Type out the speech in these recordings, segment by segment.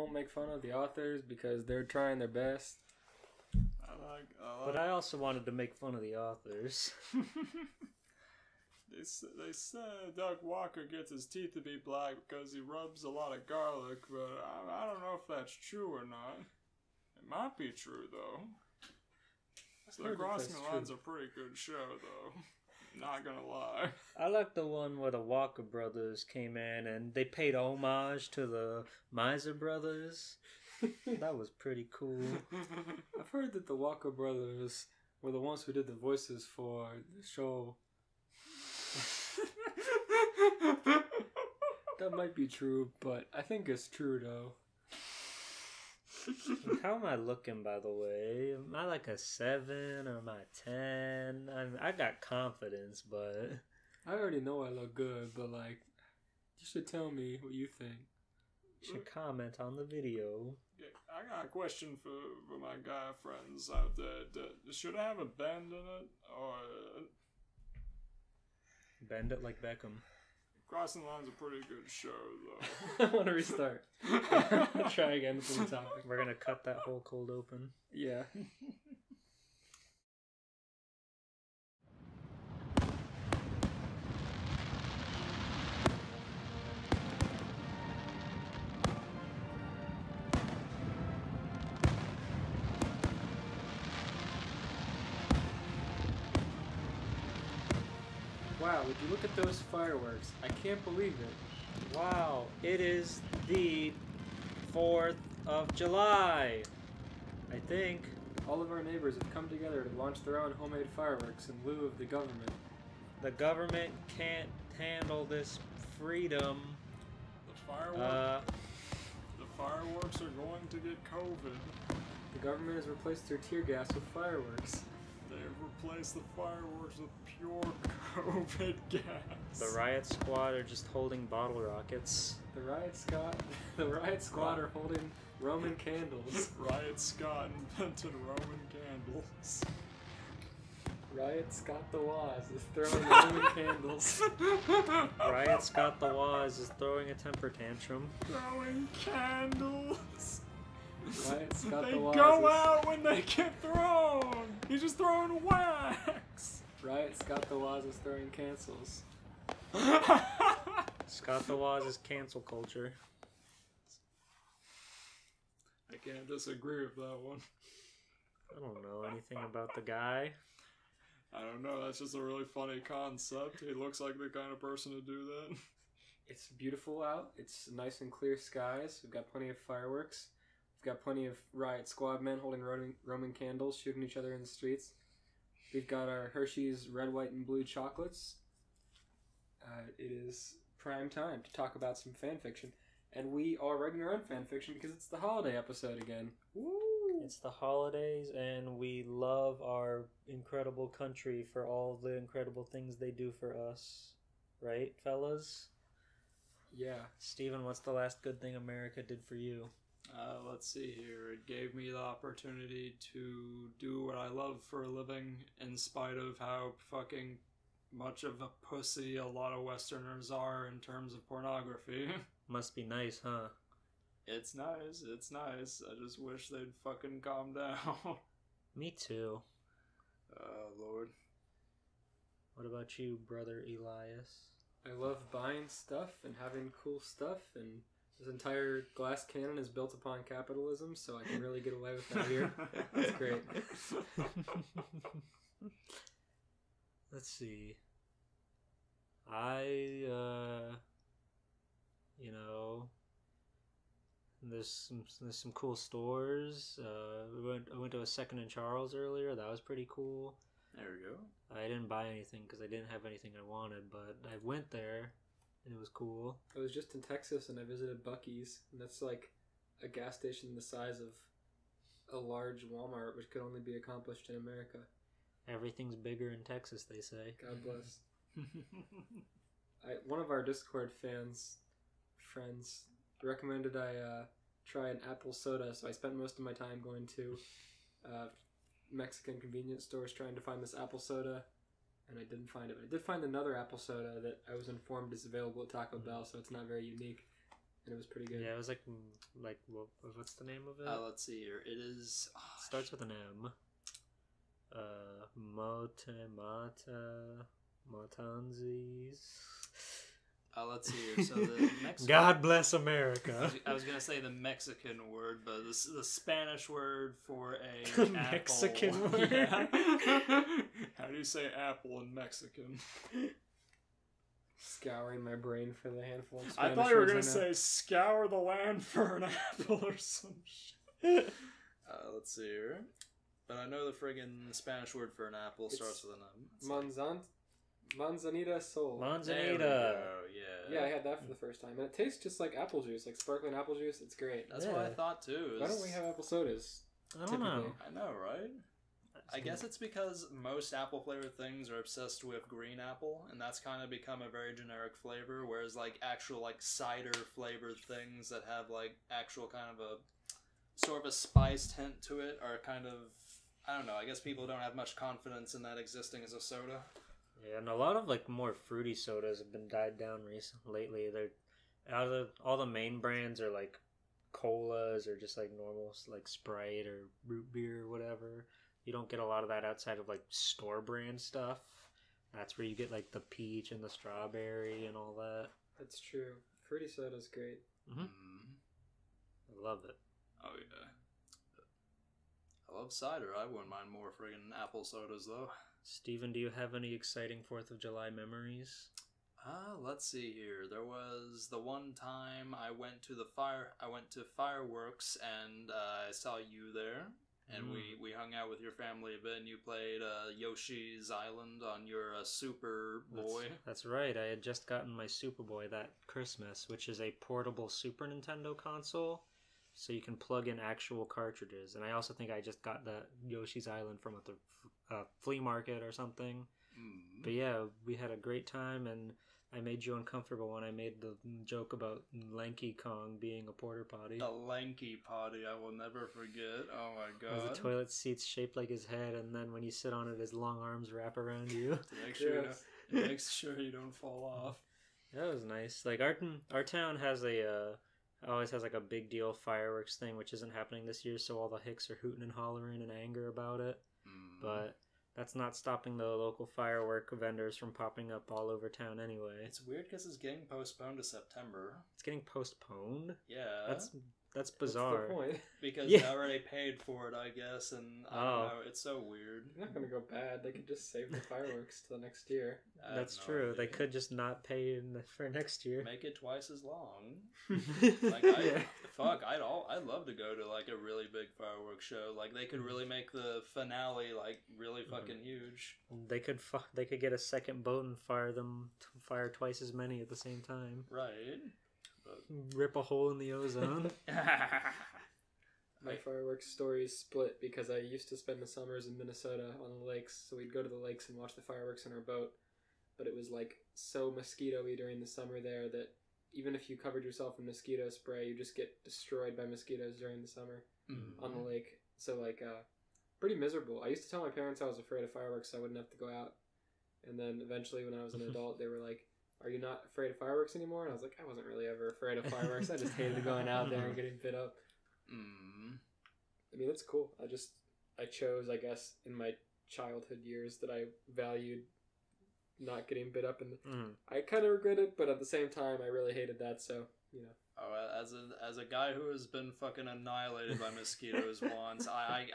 won't make fun of the authors because they're trying their best. But I also wanted to make fun of the authors. They say Doug Walker gets his teeth to be black because he rubs a lot of garlic, but I don't know if that's true or not. It might be true, though. So the Crossing the Line's a pretty good show, though. Not gonna lie. I like the one where the Walker brothers came in and they paid homage to the Miser brothers. That was pretty cool. I've heard that the Walker brothers were the ones who did the voices for the show. That might be true, but I think it's true, though. How am I looking, by the way? Am I like a 7 or am I 10? I got confidence, but... I already know I look good, but, like, you should tell me what you think. You should comment on the video. Yeah, I got a question for my guy friends out there. Should I have a bend in it, or... Bend it like Beckham. Crossing the Line's a pretty good show, though. I want to restart. Try again from the topic. We're gonna cut that hole cold open. Yeah. Wow, would you look at those fireworks? I can't believe it. Wow, it is the 4th of July. I think. All of our neighbors have come together to launch their own homemade fireworks in lieu of the government. The government can't handle this freedom. The fireworks are going to get COVID. The government has replaced their tear gas with fireworks. They've replaced the fireworks with pure COVID gas. The riot squad are just holding bottle rockets. The riot squad are holding Roman candles. Riot Scott invented Roman candles. Riot Scott the Waz is throwing Roman candles. Riot Scott the Waz is throwing a temper tantrum. Throwing candles. Riot Scott They the Waz go out when they get thrown. He's just throwing wax. Riot Scott the Waz is throwing cancels. Scott the Waz is cancel culture. I can't disagree with that one. I don't know anything about the guy. I don't know, that's just a really funny concept. He looks like the kind of person to do that. It's beautiful out. It's nice and clear skies. We've got plenty of fireworks. We've got plenty of riot squad men holding Roman candles, shooting each other in the streets. We've got our Hershey's red, white, and blue chocolates. It is prime time to talk about some fan fiction. And we are writing our own fan fiction because it's the holiday episode again. Woo! It's the holidays, and we love our incredible country for all the incredible things they do for us. Right, fellas? Yeah. Steven, what's the last good thing America did for you? Let's see here. It gave me the opportunity to do what I love for a living, in spite of how fucking much of a pussy a lot of Westerners are in terms of pornography. Must be nice, huh? It's nice. It's nice. I just wish they'd fucking calm down. Me too. Lord. What about you, brother Elias? I love buying stuff and having cool stuff, and this entire glass cannon is built upon capitalism, so I can really get away with that here. It's great. Let's see. There's some cool stores. I went to a Second and Charles earlier. That was pretty cool. There we go. I didn't buy anything because I didn't have anything I wanted, but I went there and it was cool. I was just in Texas and I visited Buc-ee's, and that's like a gas station the size of a large Walmart, which could only be accomplished in America. Everything's bigger in Texas, they say. God bless. One of our Discord friends recommended I try an apple soda, so I spent most of my time going to Mexican convenience stores trying to find this apple soda, and I didn't find it. But I did find another apple soda that I was informed is available at Taco Bell, so it's not very unique. and it was pretty good. Yeah, it was like what's the name of it? Let's see here. It is. Starts with an M. Matanzis. Let's see here. So the Mexican. God bless America. I was gonna say the Mexican word, but the Spanish word for a Mexican apple. word. Yeah. How do you say apple in Mexican? Scouring my brain for the handful of I Spanish thought you were words gonna I know. say scour the land for an apple or some shit. Let's see here. But I know the friggin' Spanish word for an apple starts with an M. Manzanita Sol. There we Manzanita. go, Yeah, I had that for the first time, and it tastes just like apple juice, like sparkling apple juice. It's great. That's what I Yeah. thought too. Why don't we have apple sodas? I don't know. Typically. I know, right? I guess it's because most apple flavored things are obsessed with green apple, and that's kind of become a very generic flavor. Whereas like actual like cider flavored things that have like actual kind of a sort of a spice hint to it are kind of, I don't know. I guess people don't have much confidence in that existing as a soda. Yeah, and a lot of like more fruity sodas have been died down lately. They're out of all the main brands are like colas or just like normal like Sprite or root beer or whatever. You don't get a lot of that outside of like store brand stuff. That's where you get like the peach and the strawberry and all that. That's true. Fruity soda's great. Mm-hmm. I love it. Oh yeah. I love cider. I wouldn't mind more friggin' apple sodas though. Steven, do you have any exciting 4th of July memories? Let's see here. There was the one time I went to fireworks and I saw you there. And we hung out with your family a bit, and you played Yoshi's Island on your Super Boy. That's right. I had just gotten my Super Boy that Christmas, which is a portable Super Nintendo console, so you can plug in actual cartridges. And I also think I just got the Yoshi's Island from a flea market or something. Mm. But yeah, we had a great time, and I made you uncomfortable when I made the joke about Lanky Kong being a porter potty. A lanky potty, I will never forget. Oh my god. The toilet seat's shaped like his head, and then when you sit on it, his long arms wrap around you. To make sure, Yes. make sure you don't fall off. That was nice. Like our town has always has like a big deal fireworks thing, which isn't happening this year. So all the hicks are hooting and hollering in anger about it. Mm. But that's not stopping the local firework vendors from popping up all over town anyway. It's weird because it's getting postponed to September. It's getting postponed. Yeah. That's bizarre. What's the point? Because Yeah. they already paid for it, I guess, and I don't know. It's so weird. It's not gonna go bad. They could just save the fireworks till next year. I have That's no true. They idea. could just not pay for next year. Make it twice as long. Like, Like I'd love to go to like a really big fireworks show. Like they could really make the finale like really fucking huge. They could get a second boat and fire twice as many at the same time. Right. Rip a hole in the ozone. My fireworks story is split because I used to spend the summers in Minnesota on the lakes, so we'd go to the lakes and watch the fireworks in our boat. But it was like so mosquito-y during the summer there that even if you covered yourself in mosquito spray, you just get destroyed by mosquitoes during the summer on the lake. So like, pretty miserable. I used to tell my parents I was afraid of fireworks so I wouldn't have to go out. And then eventually when I was an adult, they were like, "Are you not afraid of fireworks anymore?" And I was like, I wasn't really ever afraid of fireworks. I just hated going out there and getting bit up. I mean, it's cool. I chose, I guess, in my childhood years that I valued not getting bit up, and I kind of regret it, but at the same time, I really hated that, so, you know. Oh, as a guy who has been fucking annihilated by mosquitoes once, I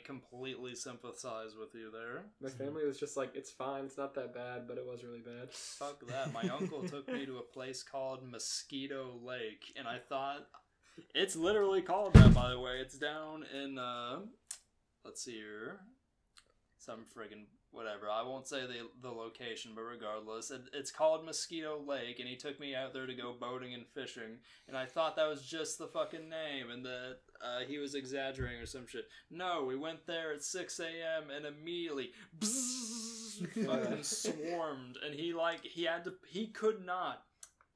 completely sympathize with you there. My family was just like, it's fine, it's not that bad, but it was really bad. Fuck that. My uncle took me to a place called Mosquito Lake, and I thought... It's literally called that, by the way. It's down in, let's see here. Some friggin' whatever. I won't say the location, but regardless. It's called Mosquito Lake, and he took me out there to go boating and fishing, and I thought that was just the fucking name, and that he was exaggerating or some shit. No, we went there at 6 a.m., and immediately, fucking swarmed, and he could not.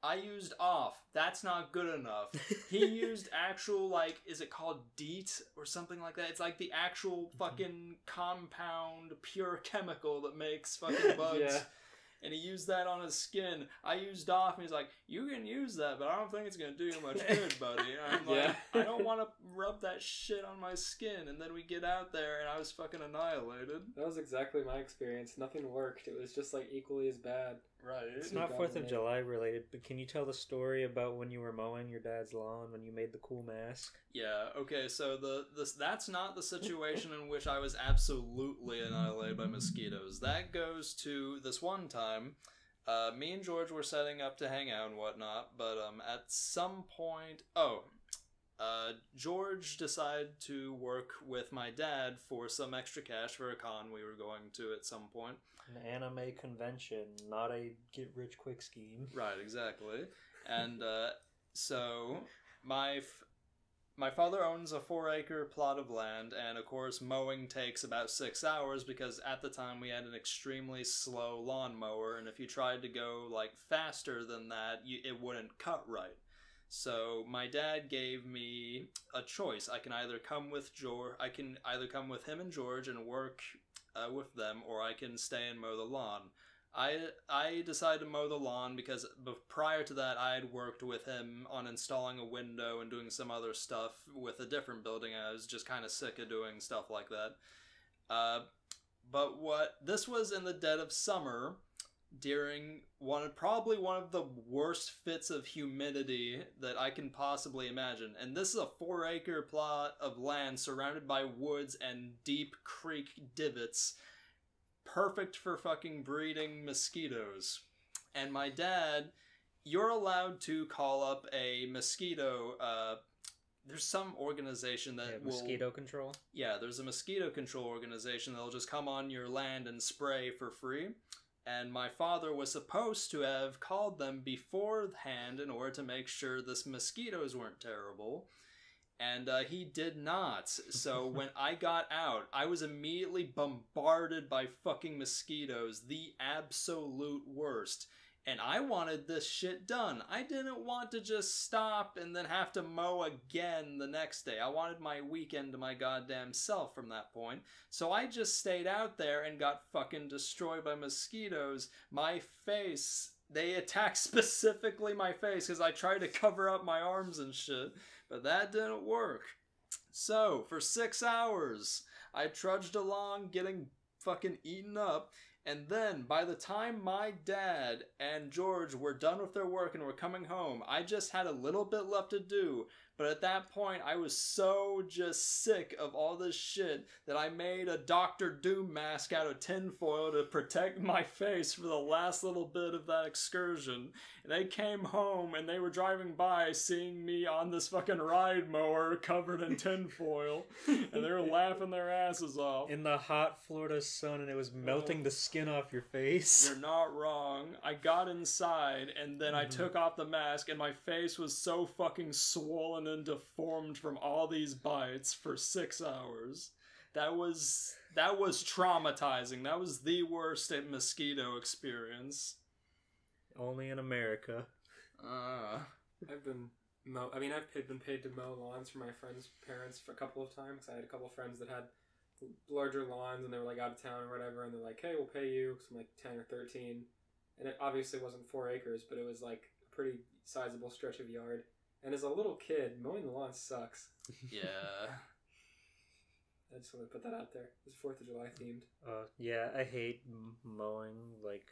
I used off. That's not good enough. He used actual, like, is it called DEET or something like that? It's like the actual fucking compound, pure chemical that makes fucking bugs. Yeah. and he used that on his skin. I used off, and he's like, "You can use that, but I don't think it's gonna do you much good, buddy." And I'm like, Yeah. "I don't want to rub that shit on my skin." And then we get out there, and I was fucking annihilated. That was exactly my experience. Nothing worked. It was just like equally as bad. Right. It's You not got 4th of it. July related, but can you tell the story about when you were mowing your dad's lawn when you made the cool mask? Yeah, okay, so that's not the situation in which I was absolutely annihilated by mosquitoes. That goes to this one time. Me and George were setting up to hang out and whatnot, but at some point... George decided to work with my dad for some extra cash for a con we were going to at some point. An anime convention, not a get-rich-quick scheme. Right, exactly. And so my father owns a 4-acre plot of land, and of course mowing takes about 6 hours because at the time we had an extremely slow lawnmower, and if you tried to go like faster than that, it wouldn't cut right. So my dad gave me a choice. I can either come with him and George and work with them, or I can stay and mow the lawn. I decided to mow the lawn because prior to that I had worked with him on installing a window and doing some other stuff with a different building. I was just kind of sick of doing stuff like that. But this was in the dead of summer, during probably one of the worst fits of humidity that I can possibly imagine. And this is a 4-acre plot of land surrounded by woods and deep creek divots, perfect for fucking breeding mosquitoes. And my dad, you're allowed to call up a mosquito, there's some organization that will... Mosquito control? Yeah, there's a mosquito control organization that'll just come on your land and spray for free. And my father was supposed to have called them beforehand in order to make sure the mosquitoes weren't terrible. And he did not. So when I got out, I was immediately bombarded by fucking mosquitoes. The absolute worst. And I wanted this shit done. I didn't want to just stop and then have to mow again the next day. I wanted my weekend to my goddamn self from that point. So I just stayed out there and got fucking destroyed by mosquitoes. My face, they attacked specifically my face because I tried to cover up my arms and shit. But that didn't work. So, for 6 hours, I trudged along getting fucking eaten up. And then, by the time my dad and George were done with their work and were coming home, I just had a little bit left to do. But at that point, I was so just sick of all this shit that I made a Dr. Doom mask out of tinfoil to protect my face for the last little bit of that excursion. And they came home and they were driving by seeing me on this fucking ride mower covered in tinfoil. And they were laughing their asses off. In the hot Florida sun, and it was melting the skin off your face. You're not wrong. I got inside and then I took off the mask and my face was so fucking swollen and deformed from all these bites for 6 hours. That was traumatizing. That was the worst mosquito experience. Only in America. I've been paid to mow lawns for my friends' parents for a couple of times. I had a couple of friends that had larger lawns and they were like out of town or whatever, and they're like, "Hey, we'll pay you." So I'm like 10 or 13, and it obviously wasn't 4 acres, but it was like a pretty sizable stretch of yard. And as a little kid, mowing the lawn sucks. Yeah. I just want to put that out there. It's 4th of July themed. Yeah, I hate mowing. Like,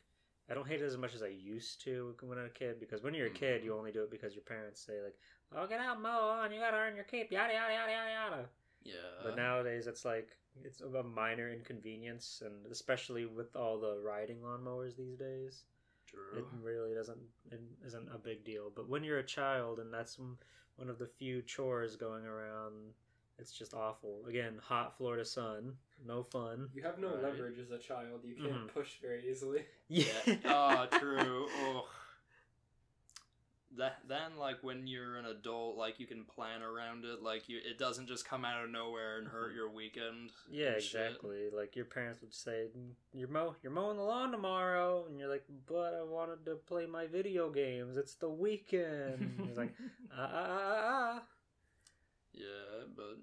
I don't hate it as much as I used to when I was a kid, because when you're a kid, you only do it because your parents say, like, "Oh, get out, mow on, you gotta earn your keep, yada, yada, yada, yada, yada." Yeah. But nowadays, it's like, it's a minor inconvenience, and especially with all the riding lawnmowers these days. True. It really isn't a big deal. But when you're a child and that's one of the few chores going around, it's just awful. Again, hot Florida sun, no fun. You have no Right. leverage as a child. You can't push very easily. Yeah. Oh, true. Ugh. Then, like, when you're an adult, like, you can plan around it. Like, it doesn't just come out of nowhere and hurt your weekend. Yeah, and shit. exactly. Like, your parents would say, you're mowing the lawn tomorrow," and you're like, "But I wanted to play my video games. It's the weekend." And he's like, Yeah, but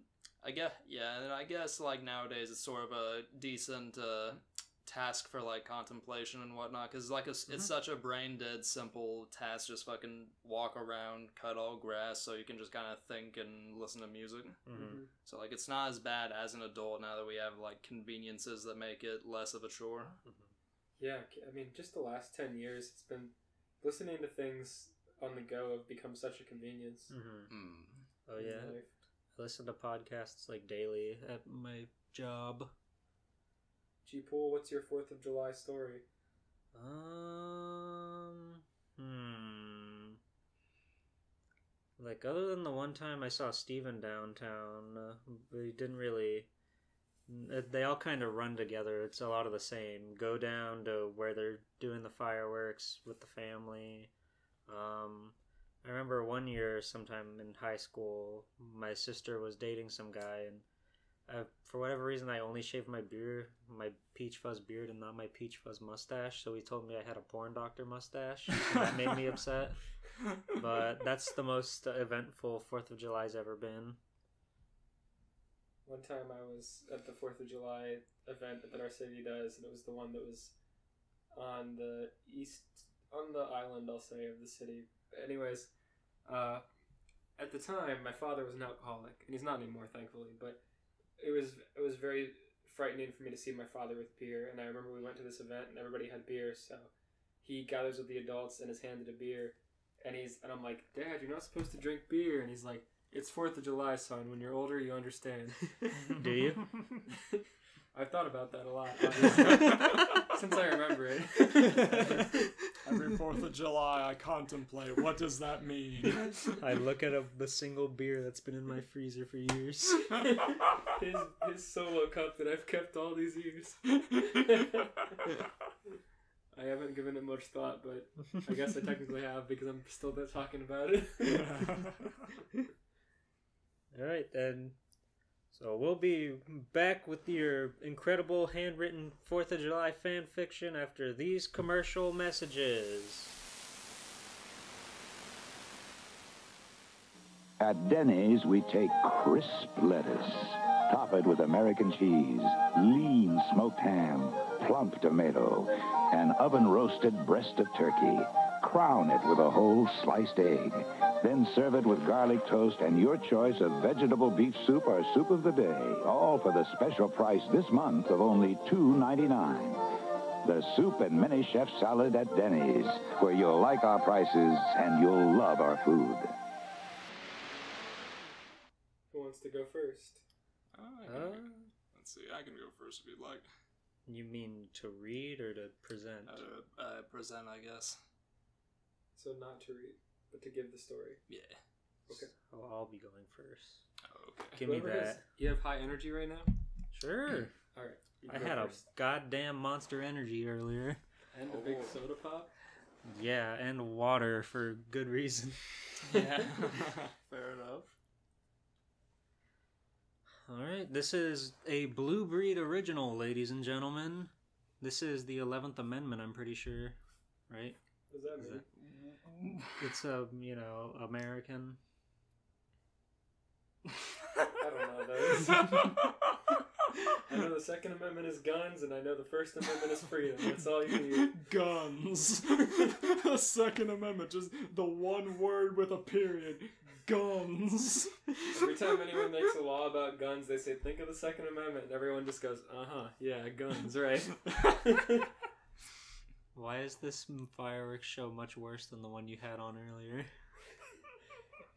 I guess like nowadays it's sort of a decent task for like contemplation and whatnot, because like it's such a brain dead simple task. Just fucking walk around, cut all grass, so you can just kind of think and listen to music. Mm-hmm. So like it's not as bad as an adult now that we have like conveniences that make it less of a chore. Yeah, I mean, just the last 10 years, it's been listening to things on the go have become such a convenience. Oh in yeah, life. I listen to podcasts like daily at my job. G-Pool, what's your 4th of July story? Like, other than the one time I saw Steven downtown, we didn't really... They all kind of run together. It's a lot of the same. Go down to where they're doing the fireworks with the family. I remember one year, sometime in high school, my sister was dating some guy, and for whatever reason, I only shaved my peach fuzz beard, and not my peach fuzz mustache. So he told me I had a porn doctor mustache. And that made me upset. But that's the most eventful 4th of July's ever been. One time I was at the 4th of July event that our city does, and it was the one that was on the island, I'll say, of the city. Anyways, at the time, my father was an alcoholic, and he's not anymore, thankfully, but it was very frightening for me to see my father with beer, and I remember we went to this event, and everybody had beer, so he gathers with the adults and is handed a beer, and I'm like, Dad, you're not supposed to drink beer, and he's like, it's 4th of July, son. When you're older, you understand. Do you? I've thought about that a lot, obviously, since I remember it. Every 4th of July, I contemplate, what does that mean? I look at the single beer that's been in my freezer for years. His solo cup that I've kept all these years. I haven't given it much thought, but I guess I technically have because I'm still talking about it. Alright, then. So we'll be back with your incredible handwritten 4th of July fan fiction after these commercial messages. At Denny's, we take crisp lettuce, top it with American cheese, lean smoked ham, plump tomato, and oven-roasted breast of turkey. Crown it with a whole sliced egg. Then serve it with garlic toast and your choice of vegetable beef soup or soup of the day, all for the special price this month of only $2.99. The soup and mini chef salad at Denny's, where you'll like our prices and you'll love our food. Who wants to go first? Let's see, I can go first if you'd like. You mean to read or to present? Present, I guess. So not to read, but to give the story. Yeah. Okay. Oh, I'll be going first. Okay. Give me Whoever that. You have high energy right now? Sure. All right. You I go had first. a goddamn Monster Energy earlier. And a big soda pop? Yeah, and water for good reason. Yeah. Fair enough. Alright, this is a Blue Breed original, ladies and gentlemen. This is the 11th Amendment, I'm pretty sure. Right? What does that mean? It's American. I don't know those. I know the Second Amendment is guns, and I know the First Amendment is freedom. That's all you need. Guns. The Second Amendment, just the one word with a period. Guns. Every time anyone makes a law about guns, they say, think of the Second Amendment, and everyone just goes, yeah, guns, right. Why is this fireworks show much worse than the one you had on earlier?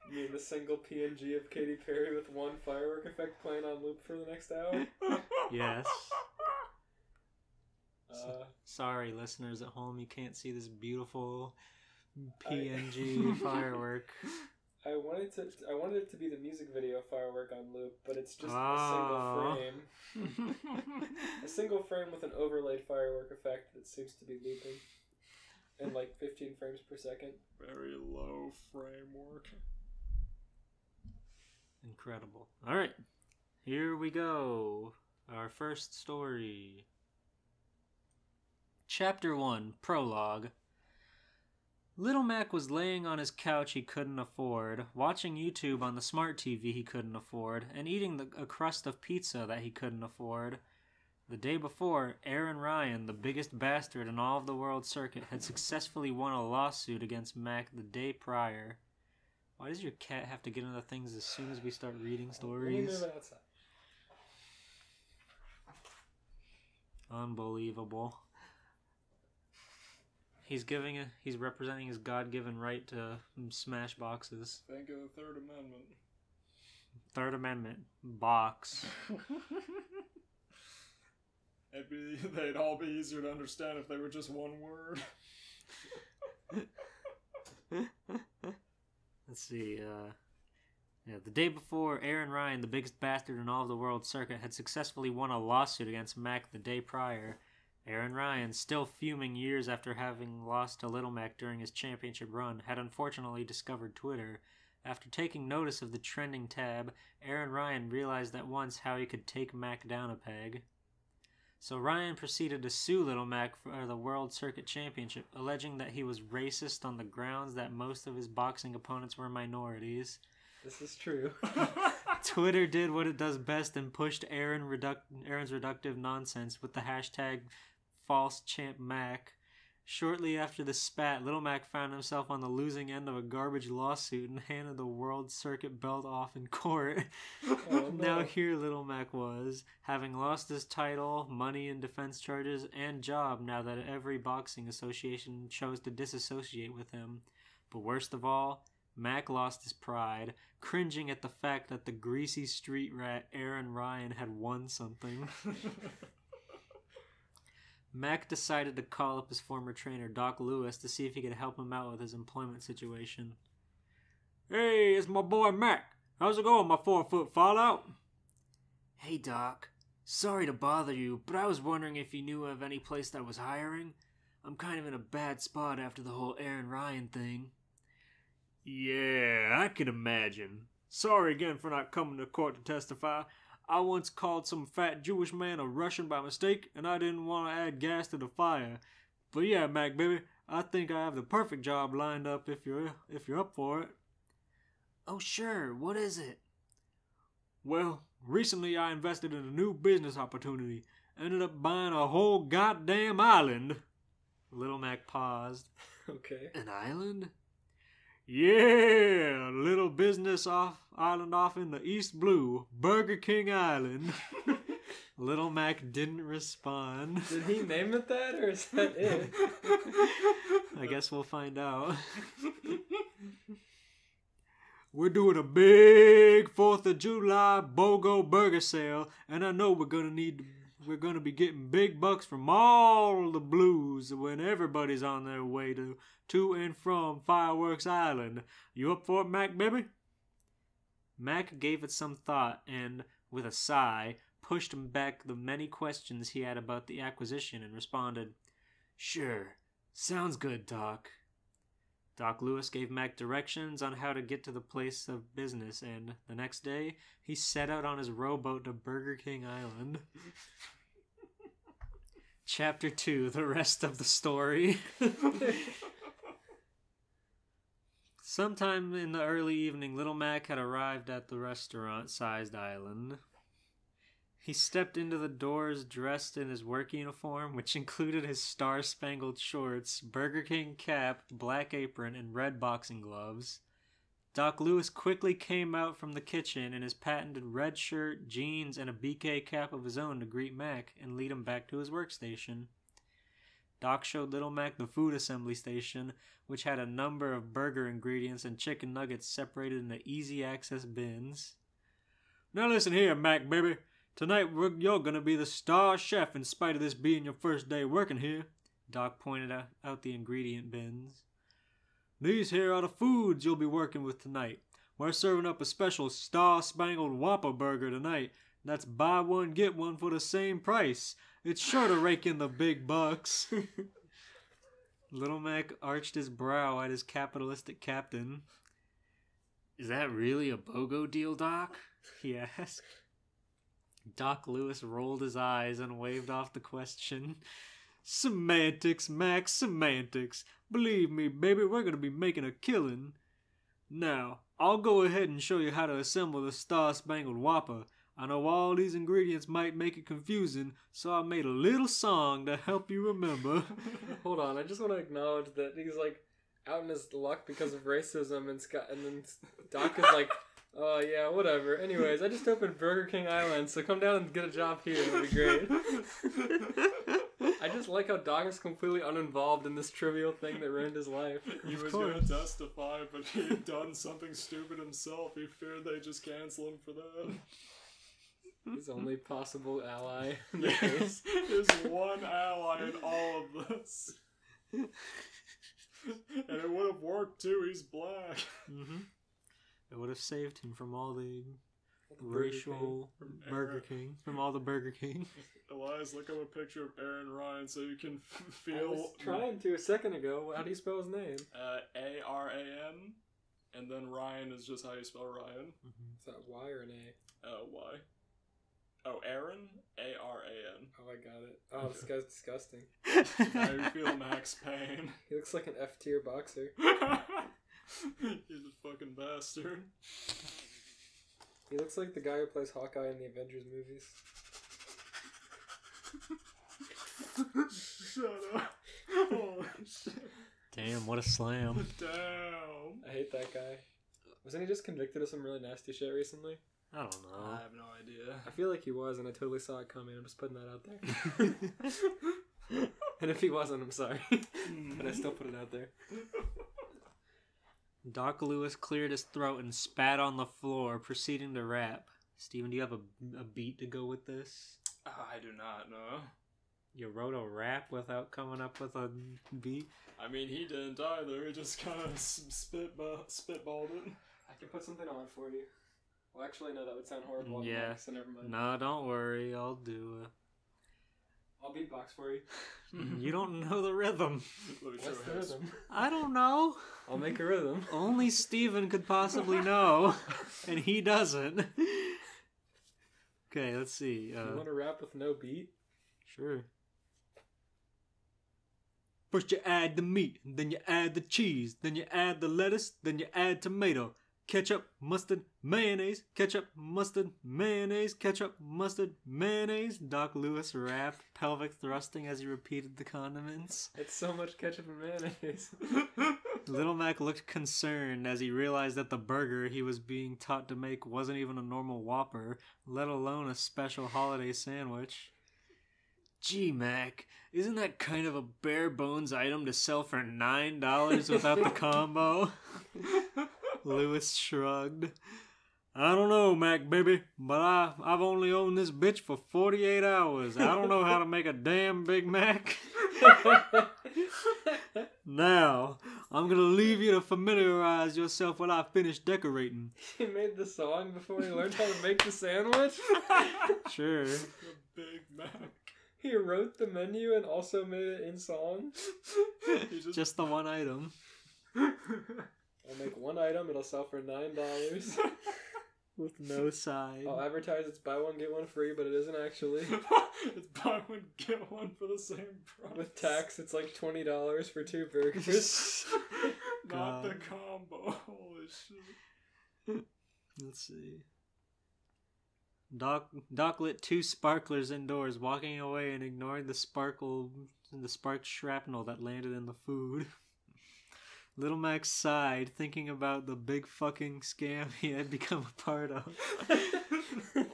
You mean the single PNG of Katy Perry with one firework effect playing on loop for the next hour? Yes. Sorry, listeners at home, you can't see this beautiful PNG firework. I wanted it to be the music video firework on loop, but it's just a single frame. A single frame with an overlaid firework effect that seems to be looping. And like 15 frames per second. Very low framework. Incredible. Alright, here we go. Our first story. Chapter 1, Prologue. Little Mac was laying on his couch he couldn't afford, watching YouTube on the smart TV he couldn't afford, and eating a crust of pizza that he couldn't afford. The day before, Aaron Ryan, the biggest bastard in all of the world circuit, had successfully won a lawsuit against Mac the day prior. Why does your cat have to get into things as soon as we start reading stories? Unbelievable. He's representing his God-given right to smash boxes. Think of the Third Amendment. Third Amendment. Box. They'd all be easier to understand if they were just one word. Let's see, the day before, Aaron Ryan, the biggest bastard in all of the world circuit, had successfully won a lawsuit against Mac the day prior. Aaron Ryan, still fuming years after having lost to Little Mac during his championship run, had unfortunately discovered Twitter. After taking notice of the trending tab, Aaron Ryan realized at once how he could take Mac down a peg. So Ryan proceeded to sue Little Mac for the World Circuit Championship, alleging that he was racist on the grounds that most of his boxing opponents were minorities. This is true. Twitter did what it does best and pushed Aaron's reductive nonsense with the hashtag #FalseChampMac. Shortly after the spat, Little Mac found himself on the losing end of a garbage lawsuit and handed the World Circuit belt off in court. Oh, no. Now here Little Mac was, having lost his title, money and defense charges, and job now that every boxing association chose to disassociate with him. But worst of all, Mac lost his pride, cringing at the fact that the greasy street rat Aaron Ryan had won something. Mac decided to call up his former trainer, Doc Lewis, to see if he could help him out with his employment situation. "Hey, it's my boy Mac. How's it going, my 4-foot fallout?" "Hey, Doc. Sorry to bother you, but I was wondering if you knew of any place that was hiring. I'm kind of in a bad spot after the whole Aaron Ryan thing." "Yeah, I can imagine. Sorry again for not coming to court to testify. I once called some fat Jewish man a Russian by mistake, and I didn't want to add gas to the fire. But yeah, Mac, baby, I think I have the perfect job lined up if you're up for it." "Oh, sure. What is it?" "Well, recently I invested in a new business opportunity. Ended up buying a whole goddamn island." Little Mac paused. Okay. "An island?" "Yeah, a little business island off in the East Blue, Burger King Island." Little Mac didn't respond. Did he name it that, or is that it? I guess we'll find out. "We're doing a big 4th of July BOGO burger sale, and I know we're gonna be getting big bucks from all the blues when everybody's on their way to and from Fireworks Island. You up for it, Mac, baby?" Mac gave it some thought and, with a sigh, pushed back the many questions he had about the acquisition and responded, "Sure, sounds good, Doc." Doc Lewis gave Mac directions on how to get to the place of business, and the next day, he set out on his rowboat to Burger King Island. Chapter 2, the rest of the story. Sometime in the early evening, Little Mac had arrived at the restaurant-sized island. He stepped into the doors dressed in his work uniform, which included his star-spangled shorts, Burger King cap, black apron, and red boxing gloves. Doc Lewis quickly came out from the kitchen in his patented red shirt, jeans, and a BK cap of his own to greet Mac and lead him back to his workstation. Doc showed Little Mac the food assembly station, which had a number of burger ingredients and chicken nuggets separated into easy-access bins. "Now listen here, Mac, baby. Tonight you're gonna be the star chef in spite of this being your first day working here." Doc pointed out the ingredient bins. "These here are the foods you'll be working with tonight. We're serving up a special star-spangled Whopper burger tonight. That's buy one, get one for the same price. It's sure to rake in the big bucks." Little Mac arched his brow at his capitalistic captain. "Is that really a BOGO deal, Doc?" he asked. Doc Lewis rolled his eyes and waved off the question. "Semantics, Mac, semantics. Believe me, baby, we're going to be making a killing. Now, I'll go ahead and show you how to assemble the Star-Spangled Whopper. I know all these ingredients might make it confusing, so I made a little song to help you remember. Hold on, I just want to acknowledge that he's like out in his luck because of racism, and then Doc is like, oh yeah, whatever. Anyways, I just opened Burger King Island, so come down and get a job here. It'll be great. I just like how Doc is completely uninvolved in this trivial thing that ruined his life. He was going to testify, but he had done something stupid himself. He feared they'd just cancel him for that. His only possible ally in the case. His one ally in all of this. And it would have worked too, he's black. Mm-hmm. It would have saved him from all the racial Burger King. From all the Burger King. Elias, look up a picture of Aaron Ryan so you can I feel... was trying to a second ago. How do you spell his name? A-R-A-N. And then Ryan is just how you spell Ryan. Is that Y or an A? Y. Oh, Aaron? A-R-A-N. Oh, I got it. Oh, this guy's disgusting. Now you feel Max Payne. He looks like an F-tier boxer. He's a fucking bastard. He looks like the guy who plays Hawkeye in the Avengers movies. Shut up. Holy shit. Damn, what a slam. Damn. I hate that guy. Wasn't he just convicted of some really nasty shit recently? I don't know. I have no idea. I feel like he was, and I totally saw it coming. I'm just putting that out there. And if he wasn't, I'm sorry. But I still put it out there. Doc Lewis cleared his throat and spat on the floor, proceeding to rap. Steven, do you have a beat to go with this? I do not know. You wrote a rap without coming up with a beat? I mean, he didn't either. He just kind of spitballed it. I can put something on for you. Well, actually, no, that would sound horrible. Yeah. So never mind. No, don't worry. I'll do it. I'll beatbox for you. You don't know the rhythm. Let me What's show the his. rhythm? I don't know. I'll make a rhythm. Only Steven could possibly know, and he doesn't. Okay, let's see. You want to rap with no beat? Sure. First you add the meat, then you add the cheese, then you add the lettuce, then you add tomato. Ketchup, mustard, mayonnaise, ketchup, mustard, mayonnaise, ketchup, mustard, mayonnaise. Doc Lewis rapped, pelvic thrusting as he repeated the condiments. It's so much ketchup and mayonnaise. Little Mac looked concerned as he realized that the burger he was being taught to make wasn't even a normal Whopper, let alone a special holiday sandwich. Gee, Mac, isn't that kind of a bare bones item to sell for $9 without the combo? Lewis shrugged. I don't know, Mac baby, but I've only owned this bitch for 48 hours. I don't know how to make a damn Big Mac. Now, I'm gonna leave you to familiarize yourself while I finish decorating. He made the song before he learned how to make the sandwich? Sure. The Big Mac. He wrote the menu and also made it in song? He Just the one item. I'll make one item, it'll sell for $9. With no side. I'll advertise it's buy one, get one free, but it isn't actually. It's buy one, get one for the same price. With tax, it's like $20 for 2 burgers. Not the God. combo. Holy shit. Let's see. Doc lit 2 sparklers indoors, walking away and ignoring the sparked shrapnel that landed in the food. Little Max sighed, thinking about the big fucking scam he had become a part of.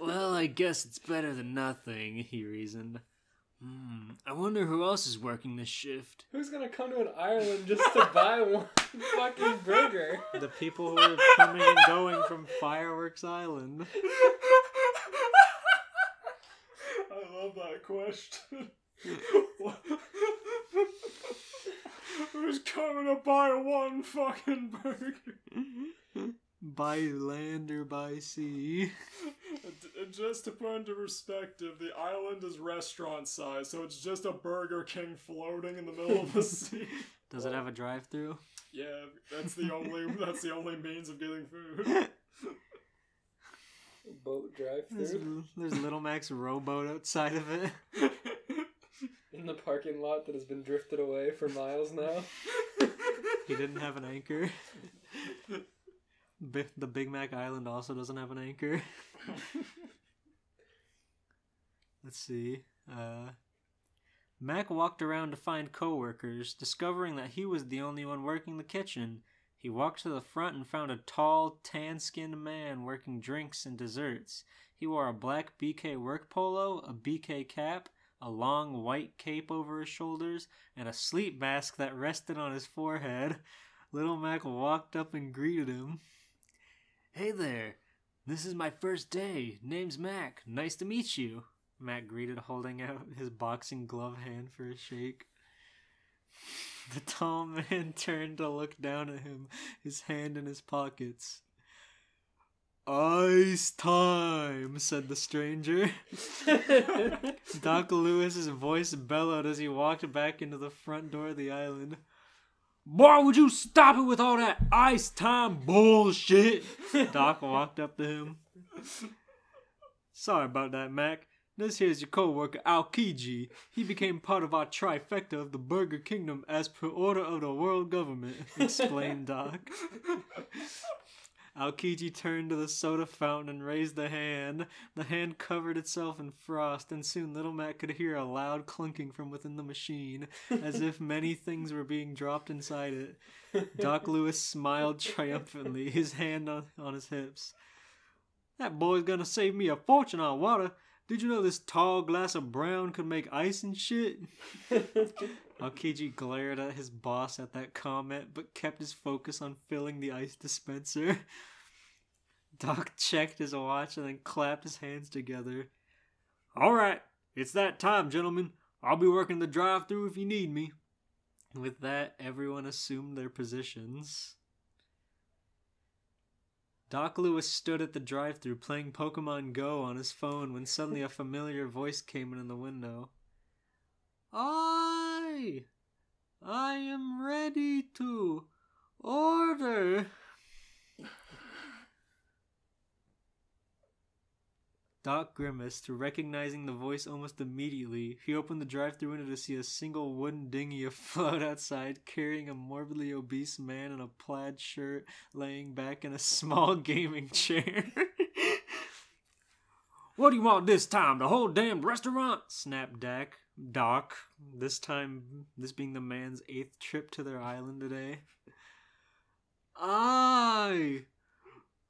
Well, I guess it's better than nothing, he reasoned. I wonder who else is working this shift. Who's gonna come to an island just to buy one fucking burger? The people who are coming and going from Fireworks Island. I love that question. Who's coming to buy one fucking burger? By land or by sea. Just to put into perspective, the island is restaurant size, so it's just a Burger King floating in the middle of the sea. Does it have a drive-through? Yeah, that's the only means of getting food. Boat drive-through There's Little Mac's rowboat outside of it. in the parking lot that has been drifted away for miles now. He didn't have an anchor. The Big Mac Island also doesn't have an anchor. Let's see. Mac walked around to find coworkers, discovering that he was the only one working the kitchen. He walked to the front and found a tall, tan-skinned man working drinks and desserts. He wore a black BK work polo, a BK cap, a long white cape over his shoulders, and a sleep mask that rested on his forehead. Little Mac walked up and greeted him. "Hey there, this is my first day. Name's Mac. Nice to meet you," Mac greeted, holding out his boxing glove hand for a shake. The tall man turned to look down at him, his hand in his pockets. "Ice time," said the stranger. Doc Lewis's voice bellowed as he walked back into the front door of the island. "Boy, would you stop it with all that ice time bullshit?" Doc walked up to him. "Sorry about that, Mac. This here's your co-worker, Aokiji. He became part of our trifecta of the Burger Kingdom as per order of the world government," explained Doc. Aokiji turned to the soda fountain and raised a hand. The hand covered itself in frost, and soon Little Mac could hear a loud clunking from within the machine, as if many things were being dropped inside it. Doc Lewis smiled triumphantly, his hand on his hips. "That boy's gonna save me a fortune on water. Did you know this tall glass of brown could make ice and shit?" Aokiji glared at his boss at that comment, but kept his focus on filling the ice dispenser. Doc checked his watch and then clapped his hands together. "All right, it's that time, gentlemen. I'll be working the drive-thru if you need me." With that, everyone assumed their positions. Doc Lewis stood at the drive-thru playing Pokemon Go on his phone when suddenly a familiar voice came in the window. I am ready to order." Doc grimaced, recognizing the voice almost immediately. He opened the drive-thru window to see a single wooden dinghy afloat outside, carrying a morbidly obese man in a plaid shirt laying back in a small gaming chair. "What do you want this time, the whole damned restaurant?" snapped Doc, this being the man's 8th trip to their island today. "I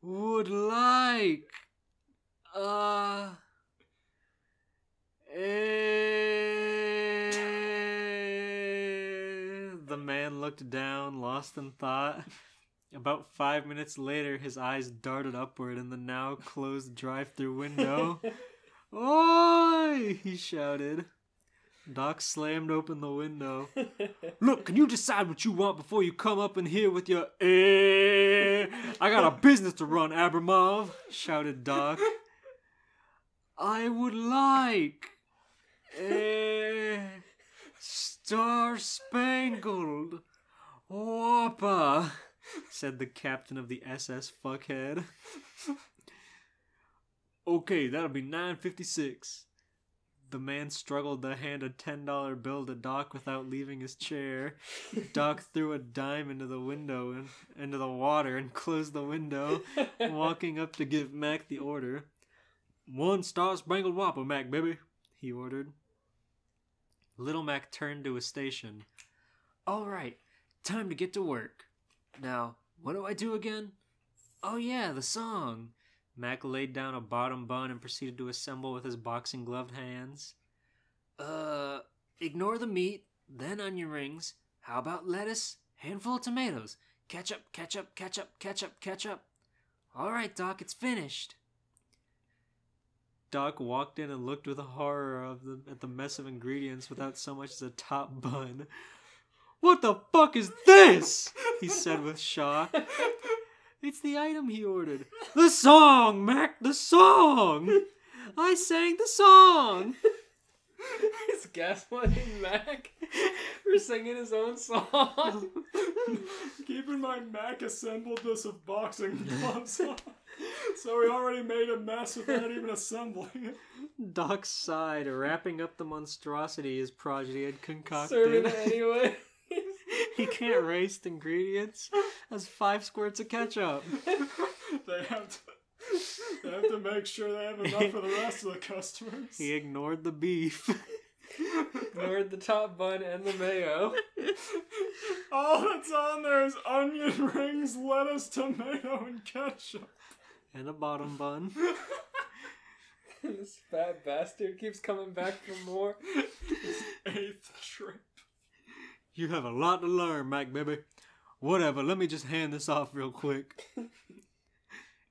would like the man looked down, lost in thought. About 5 minutes later, his eyes darted upward in the now closed drive-thru window. "Oi!" he shouted. Doc slammed open the window. "Look, can you decide what you want before you come up in here with your I got a business to run, Abramov," shouted Doc. "I would like Star Spangled Whopper," said the captain of the SS Fuckhead. "Okay, that'll be $9.56. The man struggled to hand a $10 bill to Doc without leaving his chair. Doc threw a dime into the water and closed the window, walking up to give Mac the order. "1 Star Spangled Whopper, Mac, baby," he ordered. Little Mac turned to his station. "All right, time to get to work. Now, what do I do again? Oh yeah, the song." Mac laid down a bottom bun and proceeded to assemble with his boxing gloved hands. Ignore the meat, then onion rings. How about lettuce? Handful of tomatoes. Ketchup, ketchup, ketchup, ketchup, ketchup. All right, Doc, it's finished." Doc walked in and looked with horror at the mess of ingredients without so much as a top bun. "What the fuck is this?" he said with shock. "It's the item he ordered." "The song, Mac, the song! I sang the song!" He's gaslighting Mac for singing his own song. Keep in mind, Mac assembled this of boxing gloves on, so he already made a mess without even assembling it. Doc sighed, wrapping up the monstrosity his progeny had concocted. Serving it anyway. He can't waste ingredients. Has 5 squirts of ketchup. They have to make sure they have enough for the rest of the customers. He ignored the beef. Ignored the top bun and the mayo. All that's on there is onion rings, lettuce, tomato, and ketchup. And a bottom bun. This fat bastard keeps coming back for more. His 8th shrimp. You have a lot to learn, Mac, baby. Whatever, let me just hand this off real quick.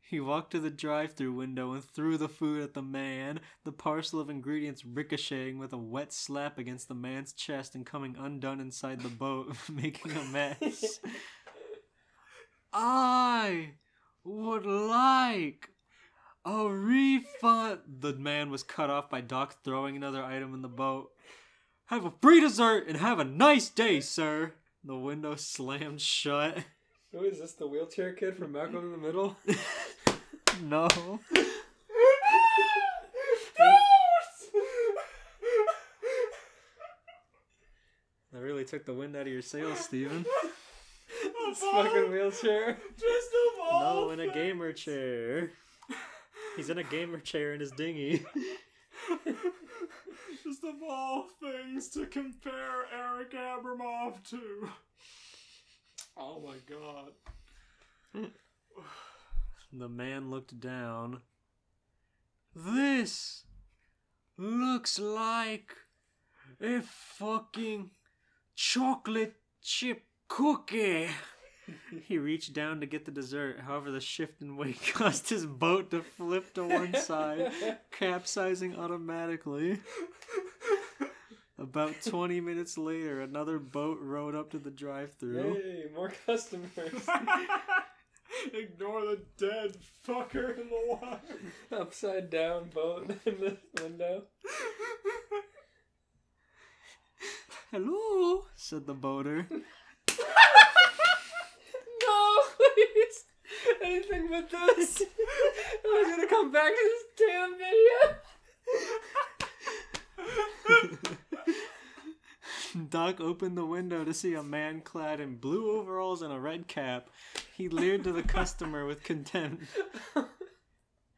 He walked to the drive-thru window and threw the food at the man, the parcel of ingredients ricocheting with a wet slap against the man's chest and coming undone inside the boat, making a mess. I would like a refund. The man was cut off by Doc throwing another item in the boat. Have a free dessert and have a nice day, sir. The window slammed shut. Who is this, the wheelchair kid from Malcolm in the Middle? No. That really took the wind out of your sails, Steven. This fucking wheelchair. Just of all No, in a gamer chair. He's in a gamer chair in his dinghy. Just of all things to compare Eric Abramov to. Oh my god. The man looked down. This looks like a fucking chocolate chip cookie. He reached down to get the dessert. However, the shift in weight caused his boat to flip to one side, capsizing automatically. About 20 minutes later, another boat rowed up to the drive-thru. Hey, more customers. Ignore the dead fucker in the water. Upside down boat in the window. Hello, said the boater. No, please. Anything but this. I'm gonna come back to this damn video. Doc opened the window to see a man clad in blue overalls and a red cap. He leered to the customer with contempt.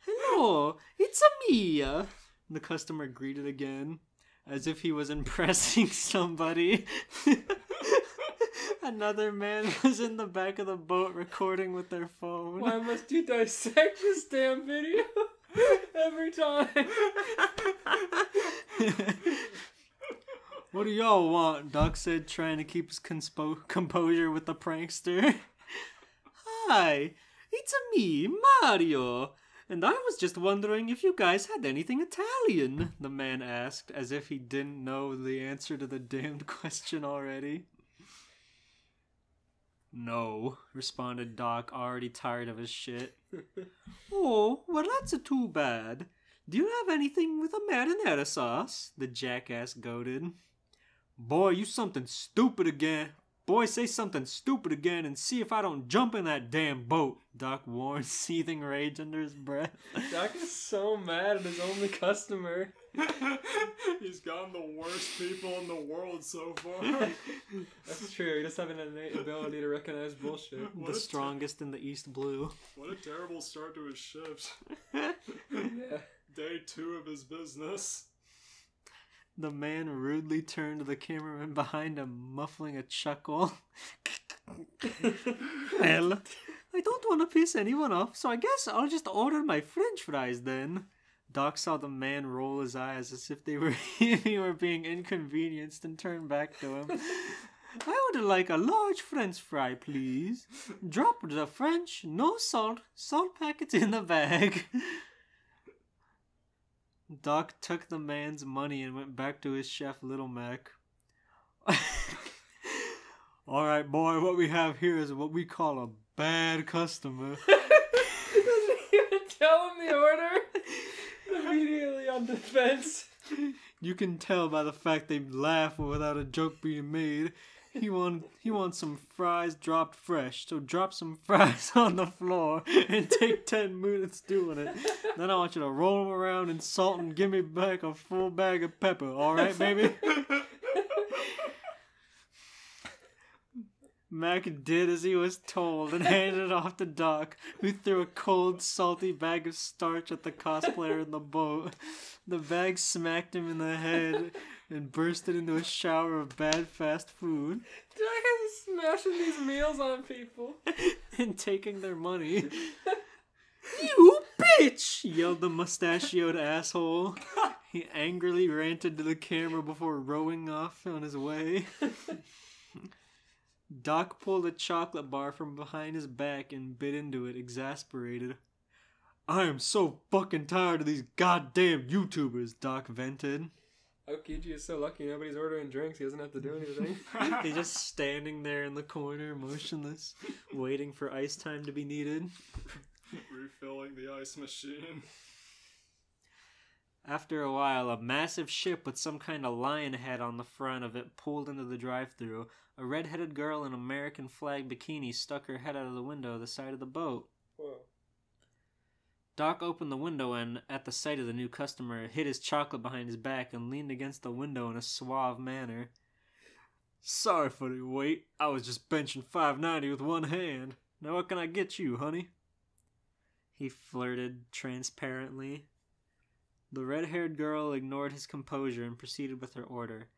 Hello, it's a me. The customer greeted again, as if he was impressing somebody. Another man was in the back of the boat recording with their phone. Why must you dissect this damn video every time? What do y'all want? Doc said, trying to keep his composure with the prankster. Hi, it's a me, Mario. And I was just wondering if you guys had anything Italian, the man asked, as if he didn't know the answer to the damned question already. No, responded Doc, already tired of his shit. Oh, well that's too bad. Do you have anything with a marinara sauce? The jackass goaded. Boy, you something stupid again. Boy, say something stupid again and see if I don't jump in that damn boat, Doc warned, seething rage under his breath. Doc is so mad at his only customer. He's gotten the worst people in the world so far. That's true, he doesn't have an innate ability to recognize bullshit. The strongest in the East Blue. What a terrible start to his shift. Yeah. Day 2 of his business. The man rudely turned to the cameraman behind him, muffling a chuckle. Well, I don't want to piss anyone off, so I guess I'll just order my french fries then. Doc saw the man roll his eyes as if he were being inconvenienced and turned back to him. I would like a large french fry, please. Drop the French, no salt, salt packets in the bag. Doc took the man's money and went back to his chef, Little Mac. Alright, boy, what we have here is what we call a bad customer. Doesn't even tell him the order. Immediately on defense. You can tell by the fact they laugh without a joke being made. He wants some fries dropped fresh, so drop some fries on the floor and take 10 minutes doing it. Then I want you to roll them around in salt and give me back a full bag of pepper, alright, baby? Mac did as he was told and handed it off to Doc, who threw a cold, salty bag of starch at the cosplayer in the boat. The bag smacked him in the head and bursted into a shower of bad fast food. Doc is smashing these meals on people. And taking their money. You bitch! Yelled the mustachioed asshole. He angrily ranted to the camera before rowing off on his way. Doc pulled a chocolate bar from behind his back and bit into it, exasperated. I am so fucking tired of these goddamn YouTubers, Doc vented. Aokiji is so lucky nobody's ordering drinks. He doesn't have to do anything. He's just standing there in the corner, motionless, waiting for ice time to be needed. Refilling the ice machine. After a while, a massive ship with some kind of lion head on the front of it pulled into the drive-thru. A red-headed girl in an American flag bikini stuck her head out of the window of the side of the boat. Whoa. Doc opened the window and, at the sight of the new customer, hid his chocolate behind his back and leaned against the window in a suave manner. Sorry for the wait. I was just benching $5.90 with one hand. Now what can I get you, honey? He flirted transparently. The red-haired girl ignored his composure and proceeded with her order.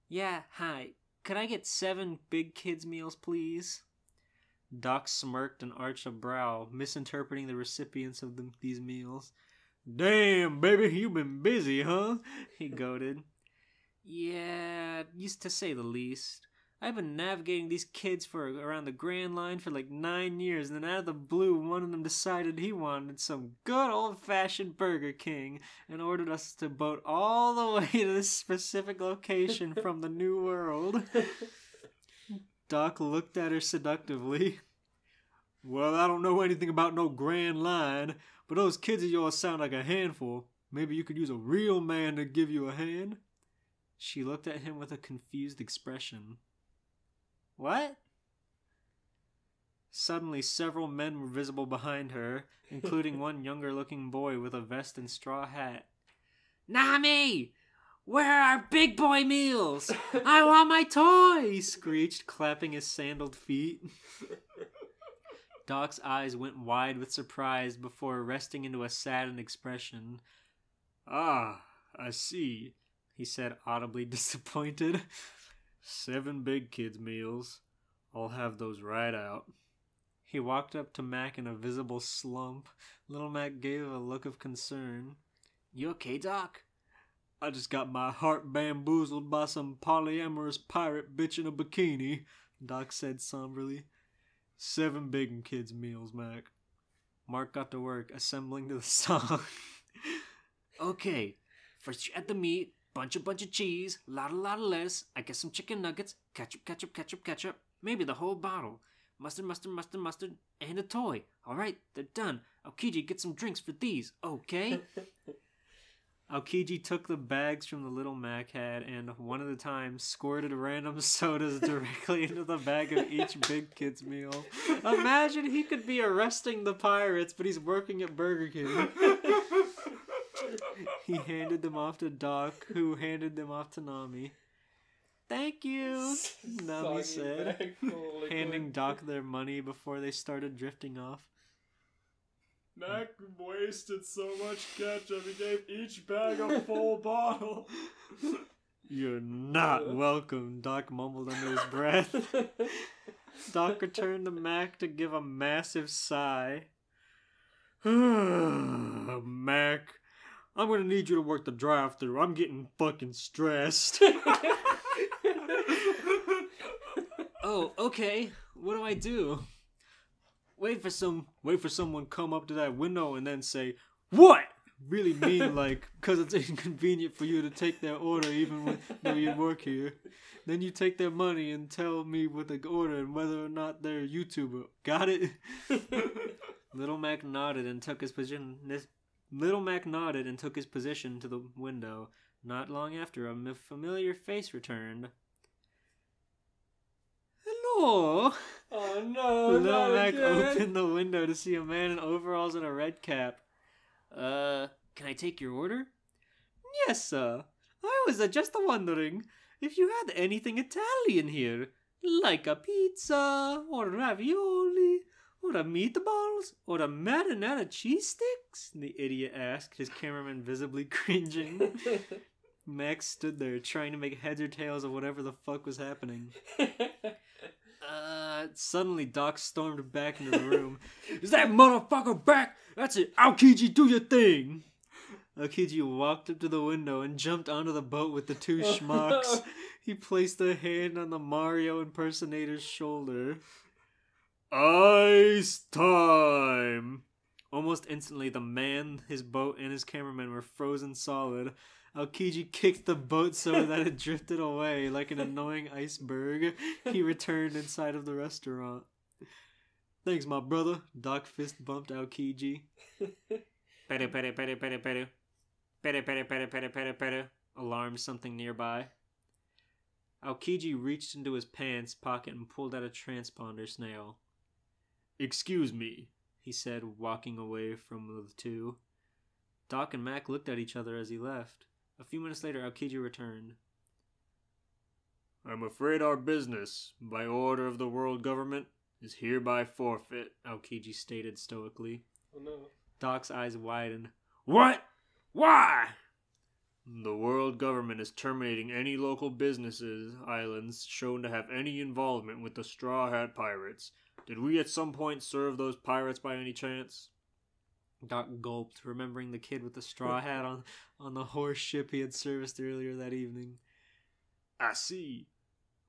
Yeah, hi. Could I get 7 big kids' meals, please? Doc smirked and arched a brow, misinterpreting the recipients of these meals. Damn, baby, you been busy, huh? He goaded. Yeah, used to say the least. I've been navigating these kids for around the Grand Line for like 9 years, and then out of the blue, one of them decided he wanted some good old-fashioned Burger King and ordered us to boat all the way to this specific location from the New World. Doc looked at her seductively. Well, I don't know anything about no Grand Line, but those kids of yours sound like a handful. Maybe you could use a real man to give you a hand. She looked at him with a confused expression. What? Suddenly, several men were visible behind her, including one younger-looking boy with a vest and straw hat. Nami! Where are our big boy meals? I want my toy! He screeched, clapping his sandaled feet. Doc's eyes went wide with surprise before resting into a saddened expression. Ah, I see, he said, audibly disappointed. 7 big kids' meals. I'll have those right out. He walked up to Mac in a visible slump. Little Mac gave a look of concern. You okay, Doc? I just got my heart bamboozled by some polyamorous pirate bitch in a bikini, Doc said somberly. 7 big kids' meals, Mac. Mark got to work, assembling to the song. Okay, first you add the meat, bunch of cheese, lot of lettuce, I get some chicken nuggets, ketchup, maybe the whole bottle. Mustard, and a toy. Alright, they're done. Aokiji, get some drinks for these, okay? Aokiji took the bags from the little Mac had and, one at a time, squirted random sodas directly into the bag of each big kid's meal. Imagine he could be arresting the pirates, but he's working at Burger King. He handed them off to Doc, who handed them off to Nami. Thank you, Nami said, handing Doc their money before they started drifting off. Mac wasted so much ketchup, he gave each bag a full bottle. You're not welcome, Doc mumbled under his breath. Doc returned to Mac to give a massive sigh. Mac, I'm gonna need you to work the drive-thru. I'm getting fucking stressed. Oh, okay. What do I do? Wait for someone come up to that window and then say, "What?" Really mean like, because it's inconvenient for you to take their order even though you work here. Then you take their money and tell me what they order and whether or not they're a YouTuber. Got it? Little Mac nodded and took his position. Little Mac nodded and took his position to the window. Not long after, a familiar face returned. Hello. Oh no! Little Mac again. opened the window to see a man in overalls and a red cap. Can I take your order? Yes, sir. I was just wondering if you had anything Italian here. Like a pizza, or ravioli, or a meatballs, or a marinara cheese sticks? The idiot asked, his cameraman visibly cringing. Max stood there, trying to make heads or tails of whatever the fuck was happening. Suddenly Doc stormed back into the room. Is that motherfucker back? That's it. Aokiji, do your thing. Aokiji walked up to the window and jumped onto the boat with the two schmucks. He placed a hand on the Mario impersonator's shoulder. Ice time! Almost instantly, the man, his boat, and his cameraman were frozen solid. Aokiji kicked the boat so that it drifted away like an annoying iceberg. He returned inside of the restaurant. Thanks, my brother. Doc fist bumped Aokiji. Peru, peru, peru, peru, peru. Peru, peru, peru, peru, peru, peru. Alarmed something nearby. Aokiji reached into his pants pocket and pulled out a transponder snail. Excuse me, he said, walking away from the two. Doc and Mac looked at each other as he left. A few minutes later, Aokiji returned. I'm afraid our business, by order of the world government, is hereby forfeit, Aokiji stated stoically. Oh no. Doc's eyes widened. What? Why? The world government is terminating any local businesses, islands, shown to have any involvement with the Straw Hat Pirates. Did we at some point serve those pirates by any chance? Doc gulped, remembering the kid with the straw hat on the horse ship he had serviced earlier that evening. I see.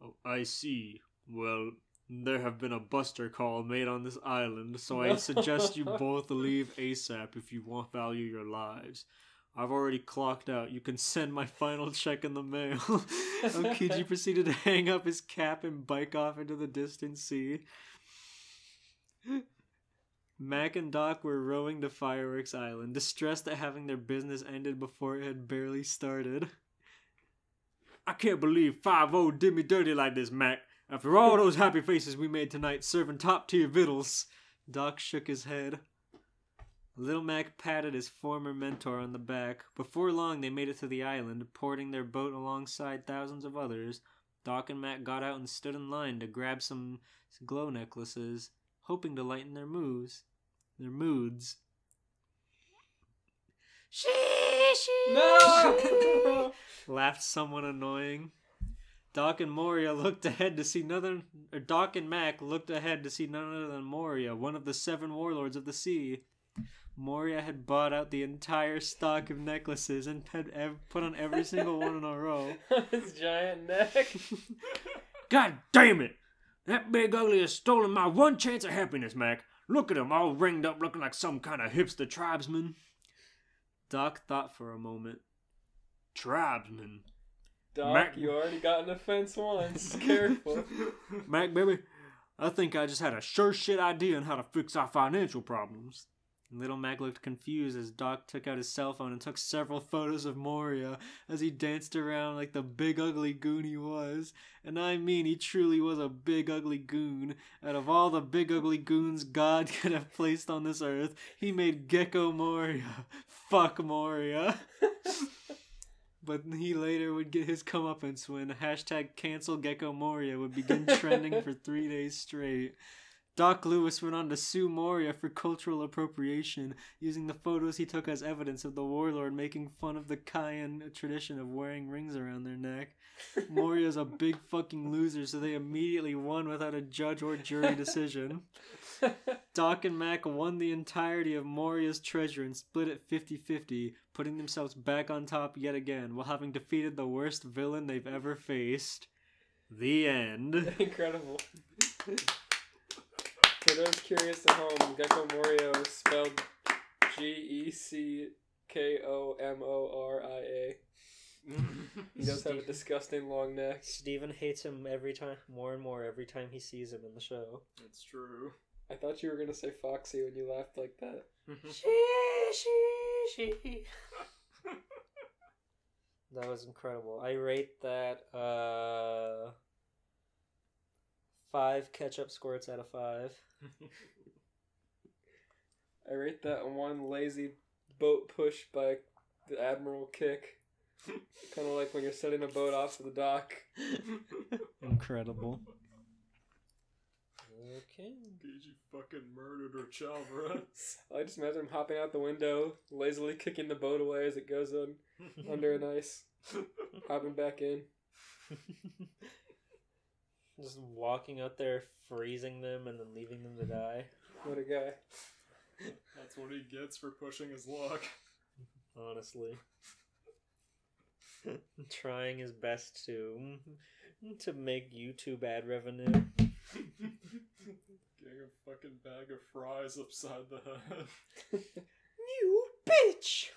Oh, I see. Well, there have been a buster call made on this island, so I suggest you both leave ASAP if you want value your lives. I've already clocked out. You can send my final check in the mail. Aokiji proceeded to hang up his cap and bike off into the distant sea. Mac and Doc were rowing to Fireworks Island, distressed at having their business ended before it had barely started. I can't believe 5-0 did me dirty like this, Mac. After all those happy faces we made tonight serving top-tier victuals. Doc shook his head. Little Mac patted his former mentor on the back. Before long, they made it to the island, porting their boat alongside thousands of others. Doc and Mac got out and stood in line to grab some glow necklaces, hoping to lighten their moods. No! Laughed someone annoying. Doc and Mac looked ahead to see none other than Moria, one of the 7 warlords of the sea. Moria had bought out the entire stock of necklaces and had put on every single one in a row. His giant neck. God damn it! That big ugly has stolen my one chance of happiness, Mac. Look at him, all ringed up looking like some kind of hipster tribesman. Doc thought for a moment. Tribesman? Doc, Mac, you already got an offense once. Careful. Mac, baby, I think I just had a sure shit idea on how to fix our financial problems. Little Mac looked confused as Doc took out his cell phone and took several photos of Moria as he danced around like the big ugly goon he was. And I mean, he truly was a big ugly goon. Out of all the big ugly goons God could have placed on this earth, he made Gecko Moria. Fuck Moria. But he later would get his comeuppance when hashtag cancel Gecko Moria would begin trending for 3 days straight. Doc Lewis went on to sue Moria for cultural appropriation, using the photos he took as evidence of the warlord making fun of the Kayan tradition of wearing rings around their neck. Moria's a big fucking loser, so they immediately won without a judge or jury decision. Doc and Mac won the entirety of Moria's treasure and split it 50-50, putting themselves back on top yet again, while having defeated the worst villain they've ever faced. The end. Incredible. For those curious at home, Gecko Moria is spelled Geckomoria. He does have a disgusting long neck. Steven hates him more and more every time he sees him in the show. It's true. I thought you were going to say Foxy when you laughed like that. That was incredible. I rate that 5 ketchup squirts out of 5. I rate that 1 lazy boat push by the Admiral kick. Kind of like when you're setting a boat off to the dock. Incredible. Okay. Gigi fucking murdered her Chalvarez. I just imagine him hopping out the window, lazily kicking the boat away as it goes on under an ice, hopping back in. Just walking out there, freezing them, and then leaving them to die. What a guy. That's what he gets for pushing his luck. Honestly. Trying his best to make YouTube ad revenue. Getting a fucking bag of fries upside the head. You bitch!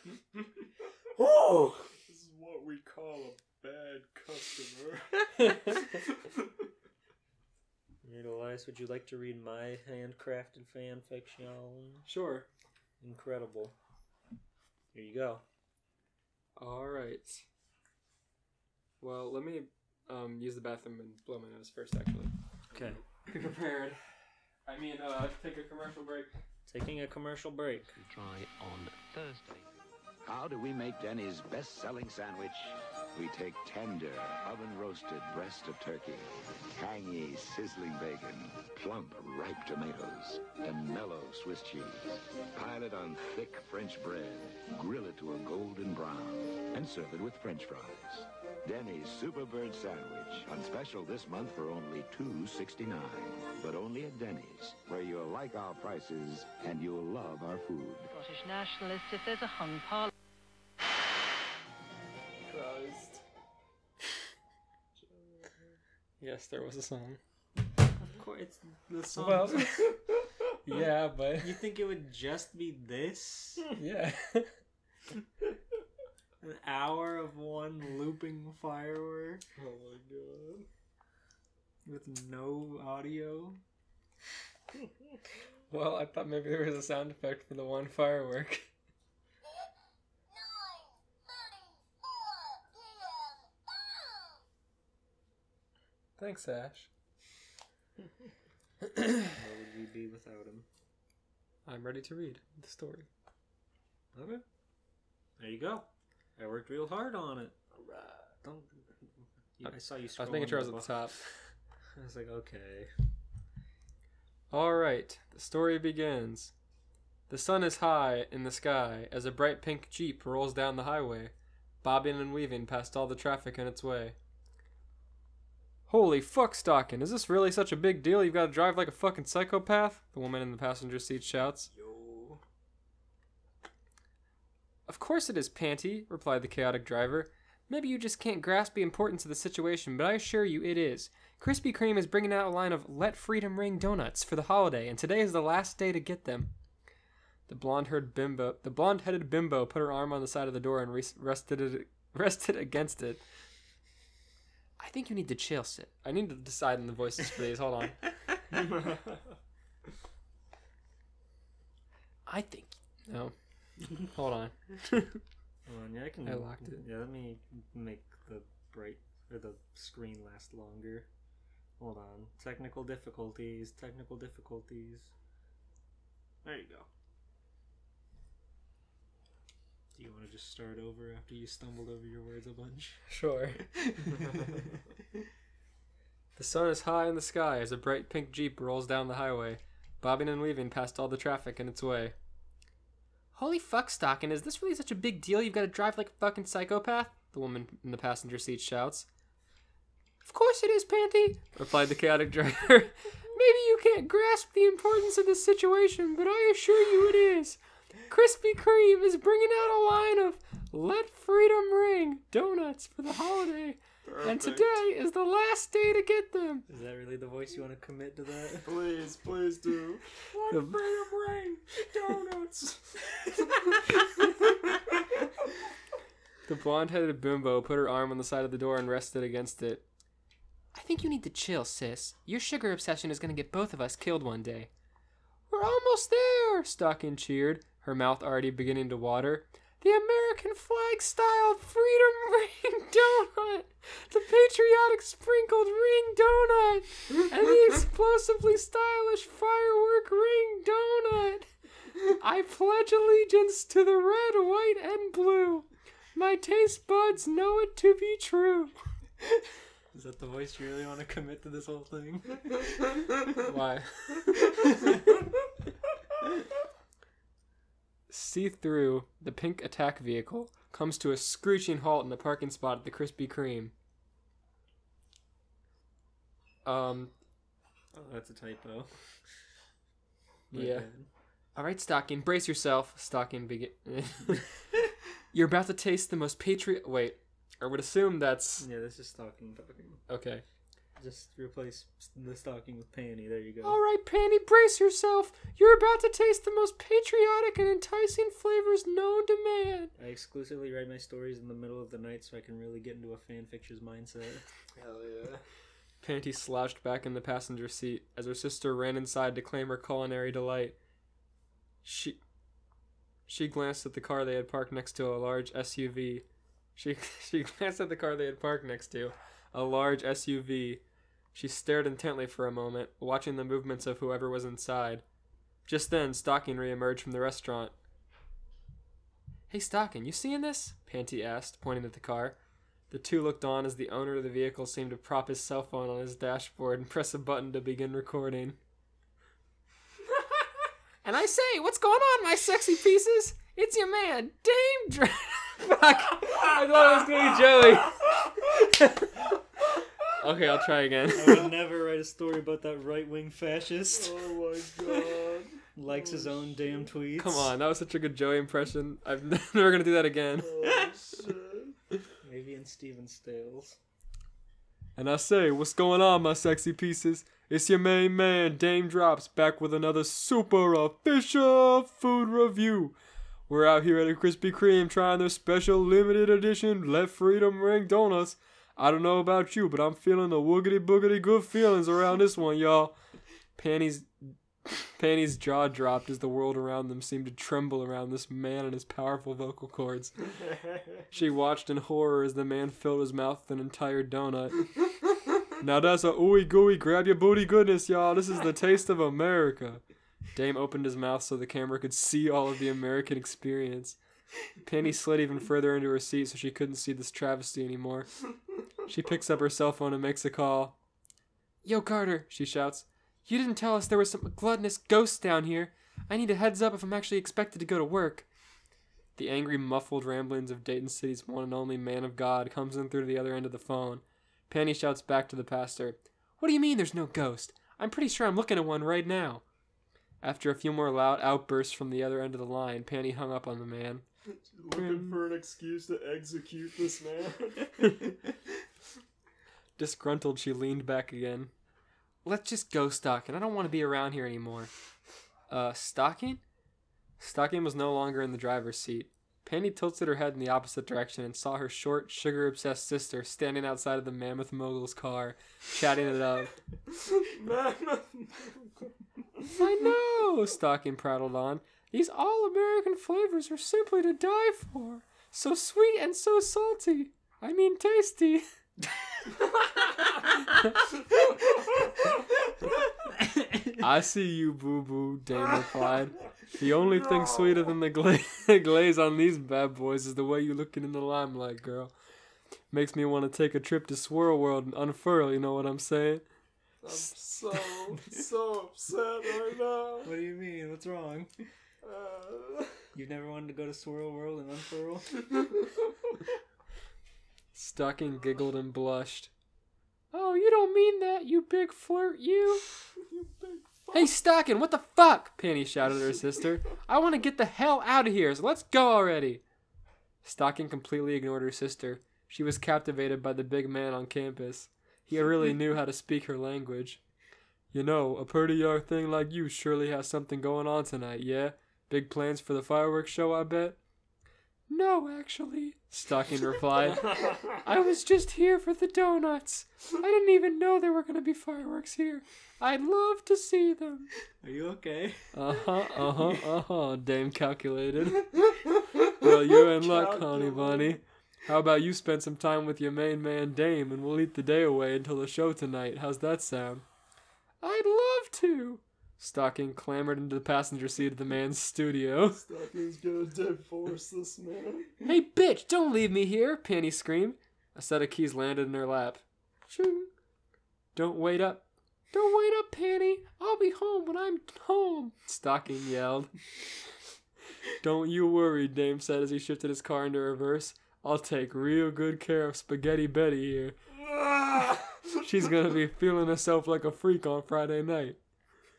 Oh! This is what we call a bad customer. Alright, Elias, would you like to read my handcrafted fan fiction? Sure. Incredible. Here you go. Alright. Well, let me use the bathroom and blow my nose first, actually. Okay. Be prepared. I mean, take a commercial break. Taking a commercial break. Try on Thursday. How do we make Denny's best-selling sandwich? We take tender, oven-roasted breast of turkey, tangy, sizzling bacon, plump, ripe tomatoes, and mellow Swiss cheese. Pile it on thick French bread, grill it to a golden brown, and serve it with French fries. Denny's Superbird Sandwich, on special this month for only $2.69. But only at Denny's, where you'll like our prices and you'll love our food. Scottish nationalists, if there's a hung parliament. Christ. Yes, there was a song. Of course, it's the song. Well, yeah, but... You think it would just be this? Yeah. An hour of one looping firework Oh my god. with no audio? Well, I thought maybe there was a sound effect for the one firework. 9:34 p.m. Thanks, Ash. Where would we be without him? I'm ready to read the story. Okay. There you go. I worked real hard on it. Don't. I saw you. I was making sure I was at the scrolling top. I was like, okay. Alright, the story begins. The sun is high in the sky as a bright pink Jeep rolls down the highway, bobbing and weaving past all the traffic in its way. Holy fuck, Stockin', is this really such a big deal? You've got to drive like a fucking psychopath? The woman in the passenger seat shouts. Yo. Of course it is, Panty, replied the chaotic driver. Maybe you just can't grasp the importance of the situation, but I assure you it is. Krispy Kreme is bringing out a line of Let Freedom Ring donuts for the holiday, and today is the last day to get them. The blonde-headed bimbo put her arm on the side of the door and rested against it. I think you need to chill, Sid. I need to decide on the voices for these. Hold on. I think... No. Hold on. Hold on, yeah, I locked it. Yeah, let me make the screen last longer. Hold on. Technical difficulties. There you go. Do you want to just start over after you stumbled over your words a bunch? Sure. The sun is high in the sky as a bright pink Jeep rolls down the highway, bobbing and weaving past all the traffic in its way. Holy fuck, Stockin', is this really such a big deal? You've got to drive like a fucking psychopath? The woman in the passenger seat shouts. Of course it is, Panty, replied the chaotic driver. Maybe you can't grasp the importance of this situation, but I assure you it is. Krispy Kreme is bringing out a line of Let Freedom Ring donuts for the holiday. Perfect. And today is the last day to get them. Is that really the voice you want to commit to that? Please do. Let Freedom Ring donuts. The blonde-headed bimbo put her arm on the side of the door and rested against it. I think you need to chill, sis. Your sugar obsession is going to get both of us killed one day. We're almost there, Stockin cheered, her mouth already beginning to water. The American flag-styled Freedom Ring donut, the patriotic sprinkled ring donut, and the explosively stylish firework ring donut. I pledge allegiance to the red, white, and blue. My taste buds know it to be true. Is that the voice you really want to commit to this whole thing? Why? See through, the pink attack vehicle comes to a screeching halt in the parking spot at the Krispy Kreme. Oh, that's a typo. Yeah. Alright, Stocking, brace yourself. Stocking begin. You're about to taste the most Wait, I would assume that's... Yeah, this is Stocking talking. Okay. Just replace the Stocking with Panty. There you go. Alright, Panty, brace yourself. You're about to taste the most patriotic and enticing flavors known to man. I exclusively write my stories in the middle of the night so I can really get into a fanfiction's mindset. Hell yeah. Panty slouched back in the passenger seat as her sister ran inside to claim her culinary delight. She glanced at the car they had parked next to a large SUV. She glanced at the car they had parked next to, a large SUV. She stared intently for a moment, watching the movements of whoever was inside. Just then, Stocking reemerged from the restaurant. Hey, Stocking, you seeing this? Panty asked, pointing at the car. The two looked on as the owner of the vehicle seemed to prop his cell phone on his dashboard and press a button to begin recording. And I say, what's going on, my sexy pieces? It's your man, Dame Fuck! I thought it was going to be Joey. Okay, I'll try again. I would never write a story about that right-wing fascist. Oh my god. Likes his own damn tweets. Come on, that was such a good Joey impression. I'm never going to do that again. Oh shit. Maybe in Steven Stales. And I say, what's going on, my sexy pieces? It's your main man, Dame Drops, back with another super official food review. We're out here at a Krispy Kreme trying their special limited edition Let Freedom Ring donuts. I don't know about you, but I'm feeling the woogity boogity good feelings around this one, y'all. Panty's jaw dropped as the world around them seemed to tremble around this man and his powerful vocal cords. She watched in horror as the man filled his mouth with an entire donut. Now that's a ooey gooey grab your booty goodness, y'all. This is the taste of America. Dame opened his mouth so the camera could see all of the American experience. Panty slid even further into her seat so she couldn't see this travesty anymore. She picks up her cell phone and makes a call. Yo, Carter, she shouts. You didn't tell us there was some gluttonous ghost down here. I need a heads up if I'm actually expected to go to work. The angry, muffled ramblings of Dayton City's one and only man of God comes in through the other end of the phone. Panty shouts back to the pastor. What do you mean there's no ghost? I'm pretty sure I'm looking at one right now. After a few more loud outbursts from the other end of the line, Panty hung up on the man. Looking for an excuse to execute this man. Disgruntled, she leaned back again. Let's just go, Stocking. I don't want to be around here anymore. Stocking? Stocking was no longer in the driver's seat. Panty tilted her head in the opposite direction and saw her short, sugar-obsessed sister standing outside of the Mammoth Mogul's car, chatting it up. I know, Stocking prattled on. These all-American flavors are simply to die for. So sweet and so salty. I mean tasty. I see you, boo-boo, Dame replied. The only thing sweeter than the glaze on these bad boys is the way you looking in the limelight, girl. Makes me want to take a trip to Swirl World and unfurl, you know what I'm saying? I'm so upset right now. What do you mean? What's wrong? You've never wanted to go to Swirl World and unfurl? Stocking giggled and blushed. Oh, you don't mean that, you big flirt, you. You big fuck. Hey, Stocking, what the fuck? Panty shouted at her sister. I want to get the hell out of here, so let's go already. Stocking completely ignored her sister. She was captivated by the big man on campus. He really knew how to speak her language. You know, a pretty young thing like you surely has something going on tonight, yeah? Big plans for the fireworks show, I bet? No, actually, Stocking replied. I was just here for the donuts. I didn't even know there were going to be fireworks here. I'd love to see them. Are you okay? Dame calculated. Well, you're in luck, honey bunny. How about you spend some time with your main man, Dame, and we'll eat the day away until the show tonight. How's that sound? I'd love to. Stocking clambered into the passenger seat of the man's studio. Stocking's gonna divorce this man. Hey, bitch, don't leave me here, Panty screamed. A set of keys landed in her lap. Ching. Don't wait up. Don't wait up, Panty. I'll be home when I'm home, Stocking yelled. Don't you worry, Dame said as he shifted his car into reverse. I'll take real good care of Spaghetti Betty here. She's gonna be feeling herself like a freak on Friday night.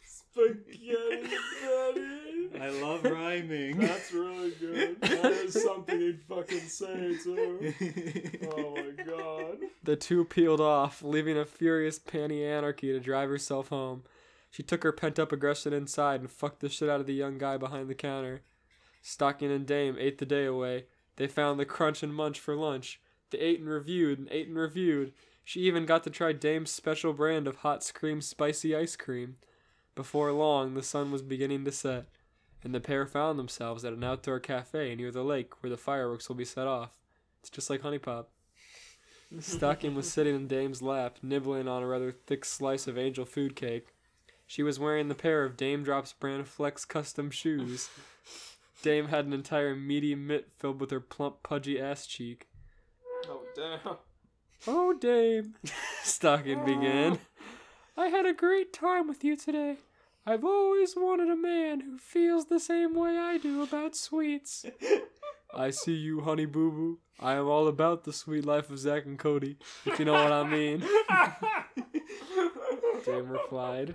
Spaghetti Betty. I love rhyming. That's really good. That is something he'd fucking say, too. Oh my god. The two peeled off, leaving a furious Panty Anarchy to drive herself home. She took her pent-up aggression inside and fucked the shit out of the young guy behind the counter. Stocking and Dame ate the day away. They found the Crunch and Munch for lunch. They ate and reviewed and ate and reviewed. She even got to try Dame's special brand of hot scream spicy ice cream. Before long, the sun was beginning to set, and the pair found themselves at an outdoor cafe near the lake where the fireworks will be set off. It's just like Honey Pop. Stocking was sitting in Dame's lap, nibbling on a rather thick slice of angel food cake. She was wearing the pair of Dame Drops brand Flex custom shoes. Dame had an entire meaty mitt filled with her plump, pudgy ass cheek. Oh, damn. Oh, Dame, Stocking began. I had a great time with you today. I've always wanted a man who feels the same way I do about sweets. I see you, honey boo boo. I am all about the sweet life of Zack and Cody, if you know what I mean. Dame replied,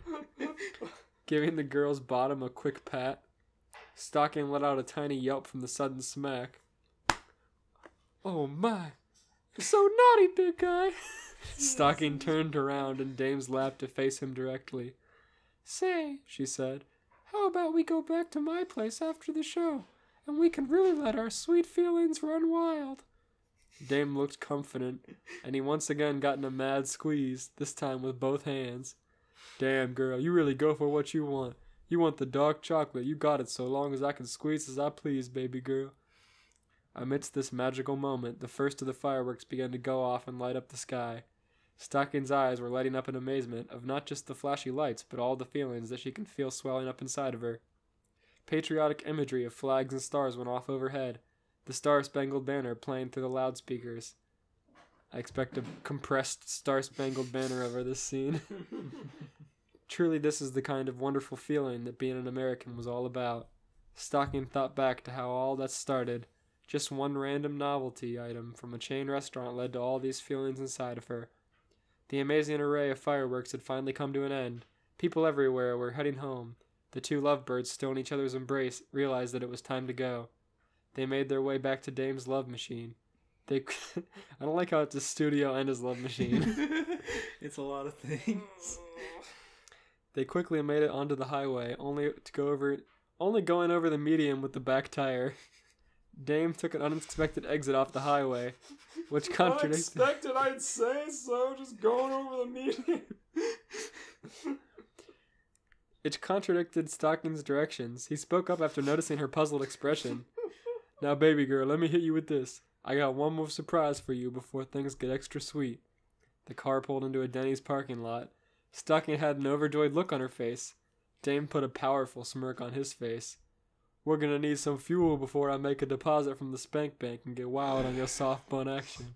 giving the girl's bottom a quick pat. Stocking let out a tiny yelp from the sudden smack. Oh my, you're so naughty, big guy. Stocking turned around in Dame's lap to face him directly. Say, she said, how about we go back to my place after the show, and we can really let our sweet feelings run wild. Dame looked confident, and he once again got in a mad squeeze, this time with both hands. Damn, girl, you really go for what you want. You want the dark chocolate, you got it so long as I can squeeze as I please, baby girl. Amidst this magical moment, the first of the fireworks began to go off and light up the sky. Stocking's eyes were lighting up in amazement of not just the flashy lights, but all the feelings that she can feel swelling up inside of her. Patriotic imagery of flags and stars went off overhead, the Star-Spangled Banner playing through the loudspeakers. I expect a compressed Star-Spangled Banner over this scene. Truly, this is the kind of wonderful feeling that being an American was all about. Stocking thought back to how all that started. Just one random novelty item from a chain restaurant led to all these feelings inside of her. The amazing array of fireworks had finally come to an end. People everywhere were heading home. The two lovebirds, still in each other's embrace, realized that it was time to go. They made their way back to Dame's love machine. I don't like how it's a studio and his love machine. It's a lot of things. They quickly made it onto the highway, only going over the median with the back tire. Dame took an unexpected exit off the highway, which contradicted... Unexpected, I'd say so, just going over the median. It contradicted Stocking's directions. He spoke up after noticing her puzzled expression. Now, baby girl, let me hit you with this. I got one more surprise for you before things get extra sweet. The car pulled into a Denny's parking lot. Stocking had an overjoyed look on her face. Dame put a powerful smirk on his face. We're gonna need some fuel before I make a deposit from the spank bank and get wild on your soft bun action.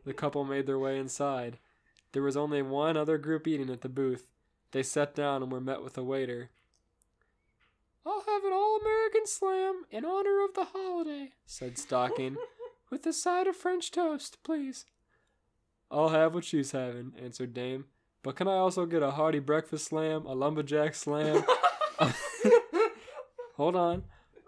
The couple made their way inside. There was only one other group eating at the booth. They sat down and were met with a waiter. I'll have an all-American slam in honor of the holiday, said Stocking, with a side of French toast, please. I'll have what she's having, answered Dame. But can I also get a hearty breakfast slam, a lumberjack slam? Hold on.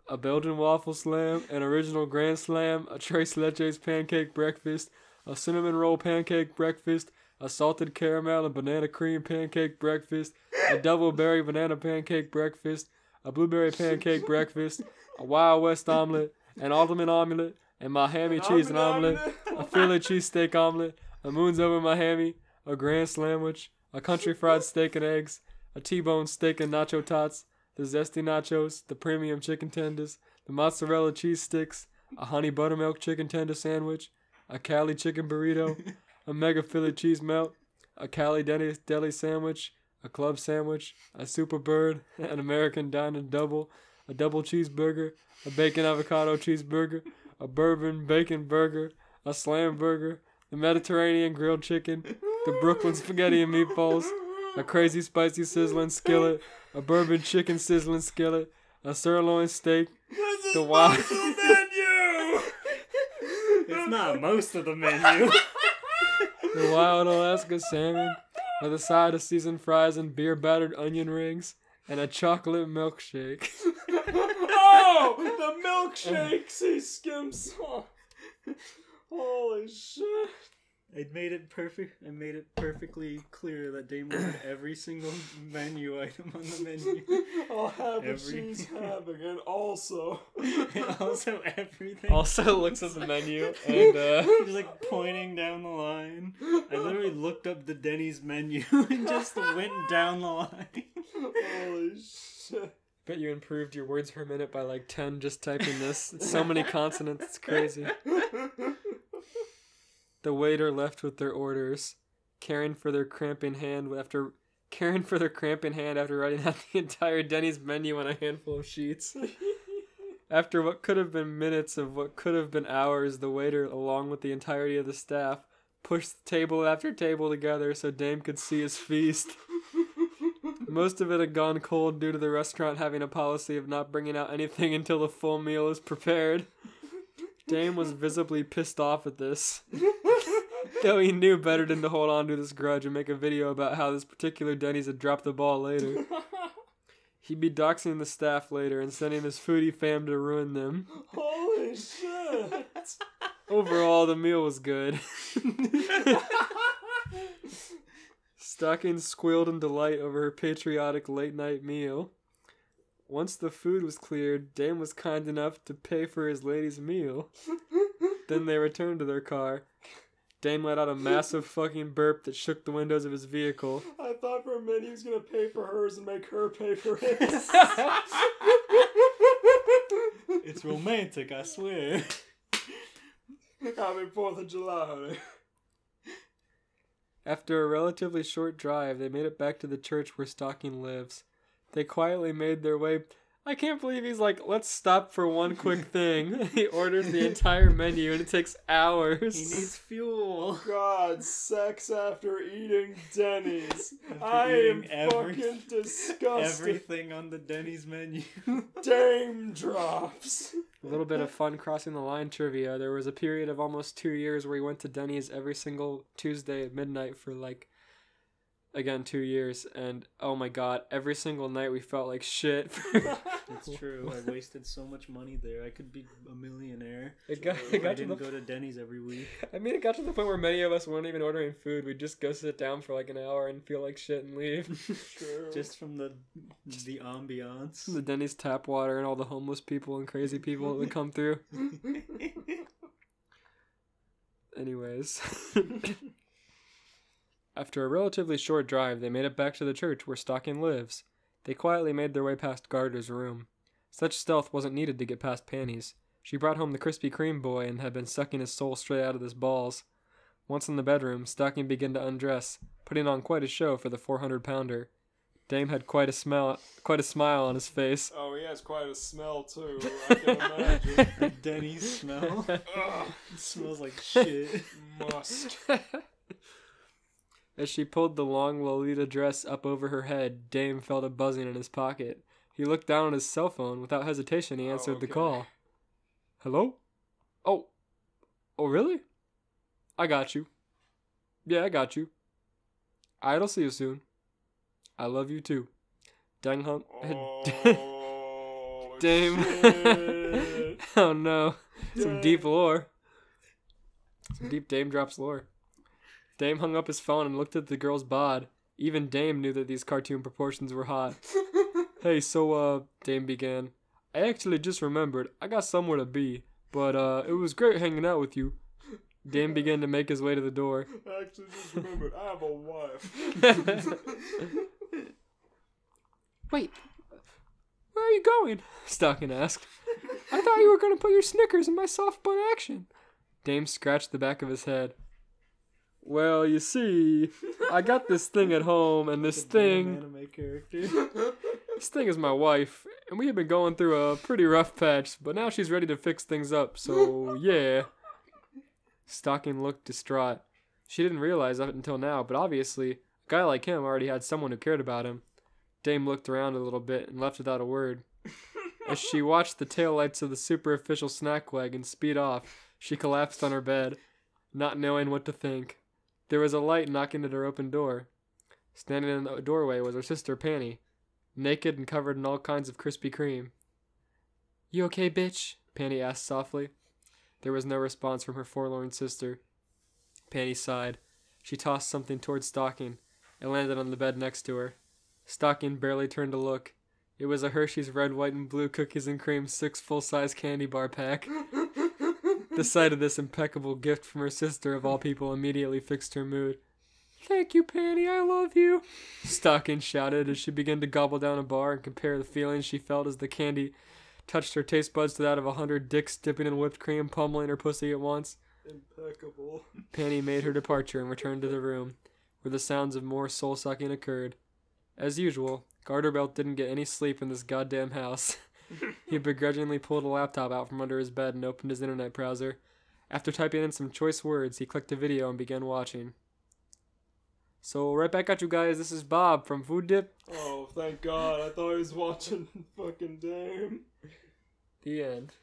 A Belgian waffle slam, an original grand slam, a Tres Leches pancake breakfast, a cinnamon roll pancake breakfast, a salted caramel and banana cream pancake breakfast, a double berry banana pancake breakfast, a blueberry pancake breakfast, a Wild West omelet, an almond omelet, and Miami cheese and omelet, a Philly cheesesteak omelet, a Moon's Over Miami, a grand sandwich, a country fried steak and eggs, a T-bone steak and nacho tots, the zesty nachos, the premium chicken tenders, the mozzarella cheese sticks, a honey buttermilk chicken tender sandwich, a Cali chicken burrito, a mega Philly cheese melt, a Cali deli sandwich, a club sandwich, a super bird, an American diner double, a double cheeseburger, a bacon avocado cheeseburger, a bourbon bacon burger, a slam burger, the Mediterranean grilled chicken, the Brooklyn spaghetti and meatballs, a crazy spicy sizzling skillet, a bourbon chicken sizzling skillet, a sirloin steak, the wild... menu! It's not most of the menu. the wild Alaska salmon, with a side of seasoned fries and beer-battered onion rings, and a chocolate milkshake. Oh! The milkshakes he skims on. Holy shit. I made it perfectly clear that Dame wanted every single menu item on the menu. I'll have a Every- cheese hamburger and also. And also everything. Also looks at the menu and He's like pointing down the line. I literally looked up the Denny's menu and just went down the line. Holy shit. bet you improved your words per minute by like 10 just typing this. It's so many consonants, it's crazy. The waiter left with their orders, caring for their cramping hand after writing out the entire Denny's menu on a handful of sheets. After what could have been minutes of what could have been hours, the waiter, along with the entirety of the staff, pushed table after table together so Dame could see his feast. Most of it had gone cold due to the restaurant having a policy of not bringing out anything until the full meal is prepared. Dame was visibly pissed off at this, though he knew better than to hold on to this grudge and make a video about how this particular Denny's had dropped the ball later. He'd be doxing the staff later and sending his foodie fam to ruin them. Holy shit. Overall, the meal was good. Stocking squealed in delight over her patriotic late-night meal. Once the food was cleared, Dame was kind enough to pay for his lady's meal. Then they returned to their car. Dame let out a massive fucking burp that shook the windows of his vehicle. I thought for a minute he was gonna pay for hers and make her pay for his. It's romantic, I swear. Happy 4th of July, honey. After a relatively short drive, they made it back to the church where Stocking lives. They quietly made their way... I can't believe he's like, let's stop for one quick thing. He orders the entire menu and it takes hours. He needs fuel. God, sex after eating Denny's. After I am eating fucking disgusted. Everything on the Denny's menu. Dame drops. A little bit of fun crossing the line trivia. There was a period of almost 2 years where he went to Denny's every single Tuesday at midnight for like, again, 2 years. And oh my god, every single night we felt like shit. It's true. I wasted so much money there. I could be a millionaire. It if I got to didn't the go to Denny's every week. I mean, it got to the point where many of us weren't even ordering food. We'd just go sit down for like an hour and feel like shit and leave. True. Just from the ambiance. The Denny's tap water and all the homeless people and crazy people that would come through. Anyways. After a relatively short drive, they made it back to the church where Stocking lives. They quietly made their way past Gardner's room. Such stealth wasn't needed to get past Panties. She brought home the Krispy Kreme boy and had been sucking his soul straight out of his balls. Once in the bedroom, Stocking began to undress, putting on quite a show for the 400-pounder. Dame had quite a smile on his face. Oh, he has quite a smell too. I can imagine. The Denny's smell. It smells like shit. Must. As she pulled the long Lolita dress up over her head, Dame felt a buzzing in his pocket. He looked down on his cell phone. Without hesitation, he answered the call. Hello? Oh, really? I got you. Yeah, I got you. I'll see you soon. I love you too. Dang hunk. Oh, Dame. shit. Oh no. Some deep lore. Some deep Dame drops lore. Dame hung up his phone and looked at the girl's bod. Even Dame knew that these cartoon proportions were hot. Hey, so, Dame began. I actually just remembered. I got somewhere to be. But, it was great hanging out with you. Dame began to make his way to the door. I actually just remembered, I have a wife. Wait, where are you going? Stocking asked. I thought you were going to put your Snickers in my soft bun action. Dame scratched the back of his head. Well, you see, I got this thing at home, and this thing... Anime character. This thing is my wife, and we have been going through a pretty rough patch, but now she's ready to fix things up, so yeah. Stocking looked distraught. She didn't realize up until now, but obviously, a guy like him already had someone who cared about him. Dame looked around a little bit and left without a word. As she watched the taillights of the super official snack wagon speed off, she collapsed on her bed, not knowing what to think. There was a light knocking at her open door. Standing in the doorway was her sister Panny, naked and covered in all kinds of Krispy Kreme. "You okay, bitch?" Panny asked softly. There was no response from her forlorn sister. Panny sighed. She tossed something toward Stocking. It landed on the bed next to her. Stocking barely turned to look. It was a Hershey's Red, White, and Blue Cookies and Cream 6 full-size candy bar pack. The sight of this impeccable gift from her sister of all people immediately fixed her mood. "Thank you, Panny, I love you," Stocking shouted as she began to gobble down a bar and compare the feelings she felt as the candy touched her taste buds to that of 100 dicks dipping in whipped cream, pummeling her pussy at once. Impeccable. Panny made her departure and returned to the room, where the sounds of more soul-sucking occurred. As usual, Garterbelt didn't get any sleep in this goddamn house. He begrudgingly pulled a laptop out from under his bed and opened his internet browser. After typing in some choice words, he clicked a video and began watching. So, right back at you guys, this is Bob from Food Dip. Oh, thank God. I thought he was watching fucking Dame. The end.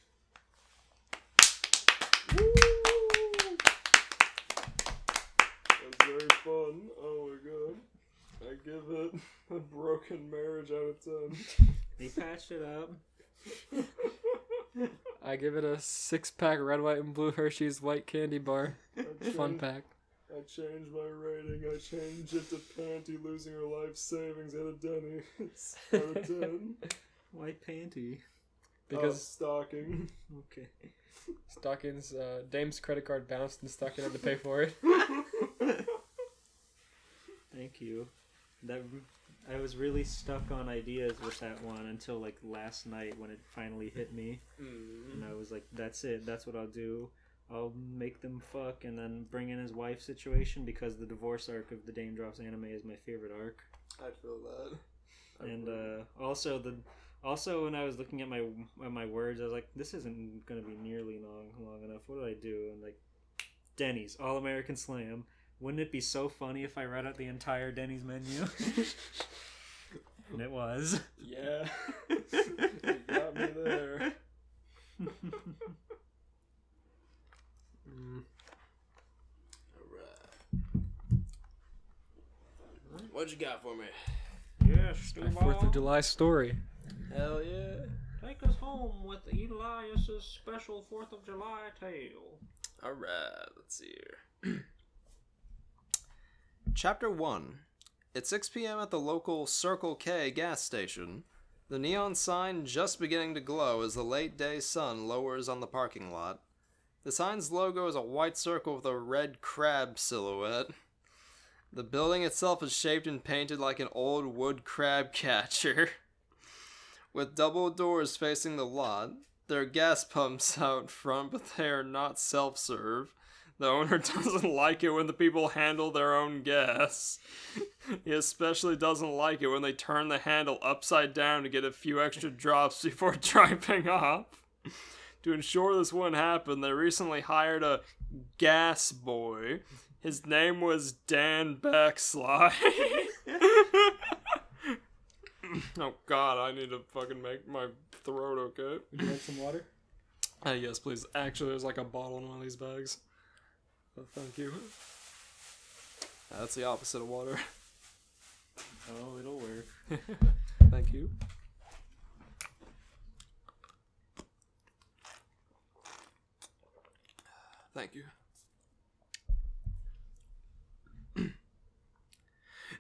Woo! That's very fun. Oh my God. I give it a broken marriage out of 10. They patched it up. I give it a 6-pack Red, White, and Blue Hershey's White Candy Bar. Fun pack. I changed my rating. I changed it to Panty losing her life savings at a Denny's out of 10. White panty. Because Stocking. Okay. Stocking's Dame's credit card bounced and Stocking had to pay for it. Thank you. That I was really stuck on ideas with that one until like last night when it finally hit me, and I was like, "That's it. That's what I'll do. I'll make them fuck and then bring in his wife situation because the divorce arc of the Dame Drops anime is my favorite arc." I feel that. And also when I was looking at my words, I was like, "This isn't gonna be nearly long enough. What do I do?" And like, Denny's All American Slam. Wouldn't it be so funny if I read out the entire Denny's menu? And it was. Yeah. You got me there. Alright. What you got for me? Yes, My 4th of July story. Hell yeah. Take us home with Elias's special 4th of July tale. Alright, let's see here. Chapter 1. It's 6 p.m. at the local Circle K gas station. The neon sign just beginning to glow as the late day sun lowers on the parking lot. The sign's logo is a white circle with a red crab silhouette. The building itself is shaped and painted like an old wood crab catcher. With double doors facing the lot, there are gas pumps out front, but they are not self-serve. The owner doesn't like it when the people handle their own gas. He especially doesn't like it when they turn the handle upside down to get a few extra drops before driving off. To ensure this wouldn't happen, they recently hired a gas boy. His name was Dan Backslide. Oh God, I need to fucking make my throat okay. Would you like some water? Yes, please. Actually, there's like a bottle in one of these bags. Oh, thank you. That's the opposite of water. Oh, it'll work. Thank you. Thank you.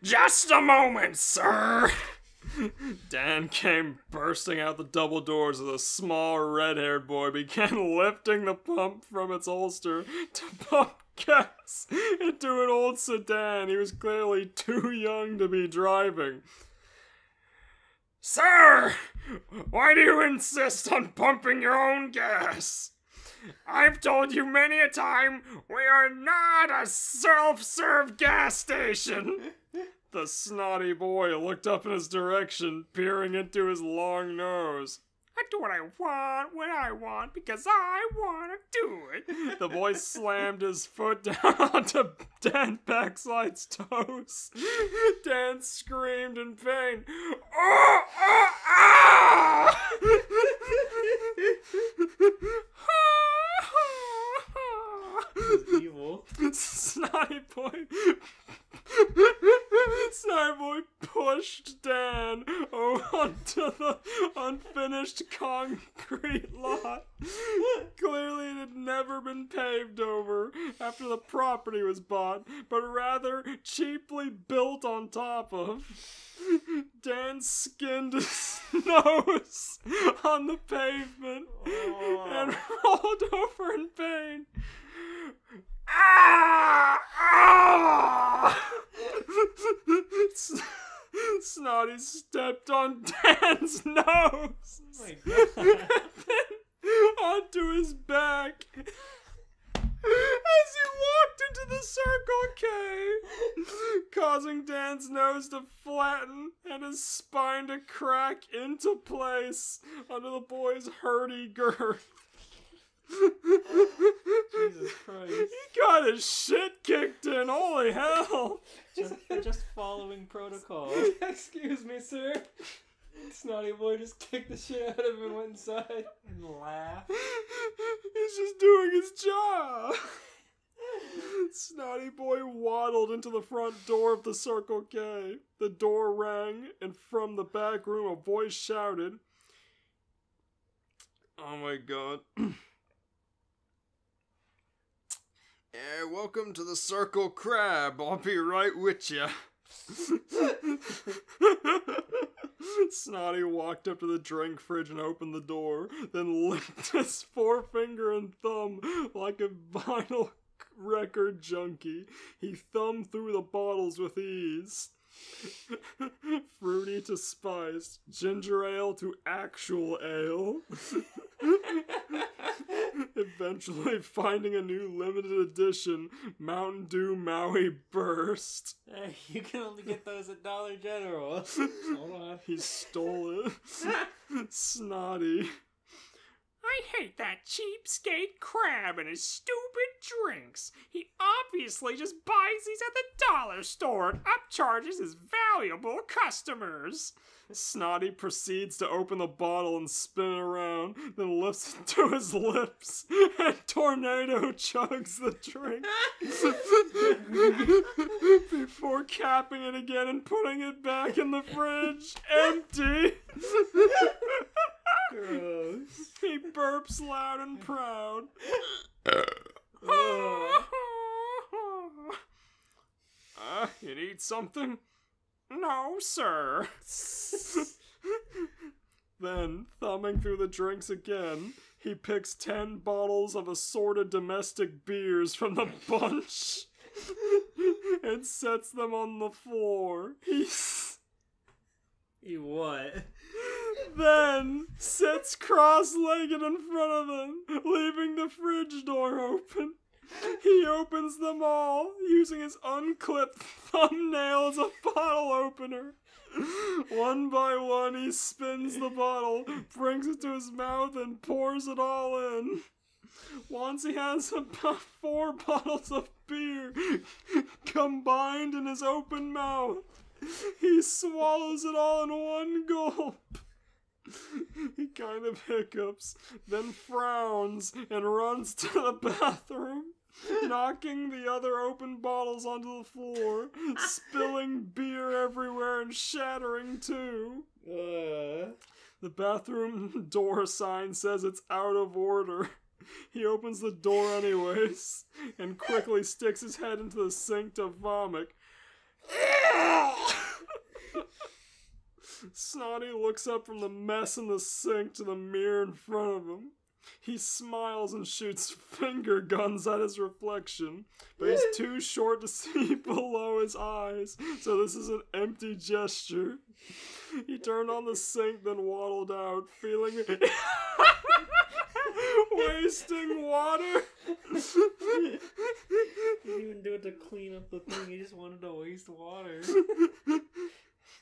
Just a moment, sir! Dan came bursting out the double doors as a small red-haired boy began lifting the pump from its holster to pump gas into an old sedan he was clearly too young to be driving. Sir! Why do you insist on pumping your own gas? I've told you many a time, we are not a self-serve gas station! The snotty boy looked up in his direction, peering into his long nose. I do what I want when I want because I want to do it. The boy slammed his foot down onto Dan Backslid's toes. Dan screamed in pain. Oh, oh, ah! Evil. Snotty boy pushed Dan onto the unfinished concrete lot. Clearly it had never been paved over after the property was bought, but rather cheaply built on top of. Dan skinned his nose on the pavement and rolled over in pain. Ah! Ah! Snotty stepped on Dan's nose Oh my God. and then onto his back as he walked into the Circle K, causing Dan's nose to flatten and his spine to crack into place under the boy's hurdy-gurdy. Jesus Christ. He got his shit kicked in, holy hell! Just following protocol. Excuse me, sir. Snotty boy just kicked the shit out of him and went inside. And laugh. He's just doing his job. Snotty boy waddled into the front door of the Circle K. The door rang, and from the back room a voice shouted, "Oh my God. Yeah, welcome to the Circle Crab. I'll be right with ya." Snotty walked up to the drink fridge and opened the door, then licked his forefinger and thumb like a vinyl record junkie. He thumbed through the bottles with ease. Fruity to spiced, ginger ale to actual ale. Eventually finding a new limited edition Mountain Dew Maui Burst. Hey, you can only get those at Dollar General. Hold on. He stole it. Snotty. I hate that cheapskate crab and his stupid drinks. He obviously just buys these at the dollar store and upcharges his valuable customers. Snotty proceeds to open the bottle and spin it around, then lifts it to his lips and tornado chugs the drink before capping it again and putting it back in the fridge, empty. Gross. He burps loud and proud. You need something? No, sir. Then, thumbing through the drinks again, he picks 10 bottles of assorted domestic beers from the bunch and sets them on the floor. He what? Then sits cross-legged in front of them, leaving the fridge door open. He opens them all, using his unclipped thumbnail as a bottle opener. One by one, he spins the bottle, brings it to his mouth, and pours it all in. Once he has about 4 bottles of beer combined in his open mouth, he swallows it all in one gulp. He kind of hiccups, then frowns and runs to the bathroom, knocking the other open bottles onto the floor, spilling beer everywhere and shattering too. The bathroom door sign says it's out of order. He opens the door anyways, and quickly sticks his head into the sink to vomit. Snotty looks up from the mess in the sink to the mirror in front of him. He smiles and shoots finger guns at his reflection, but he's too short to see below his eyes, so this is an empty gesture. He turned on the sink, then waddled out, feeling wasting water. He didn't even do it to clean up the thing, he just wanted to waste water.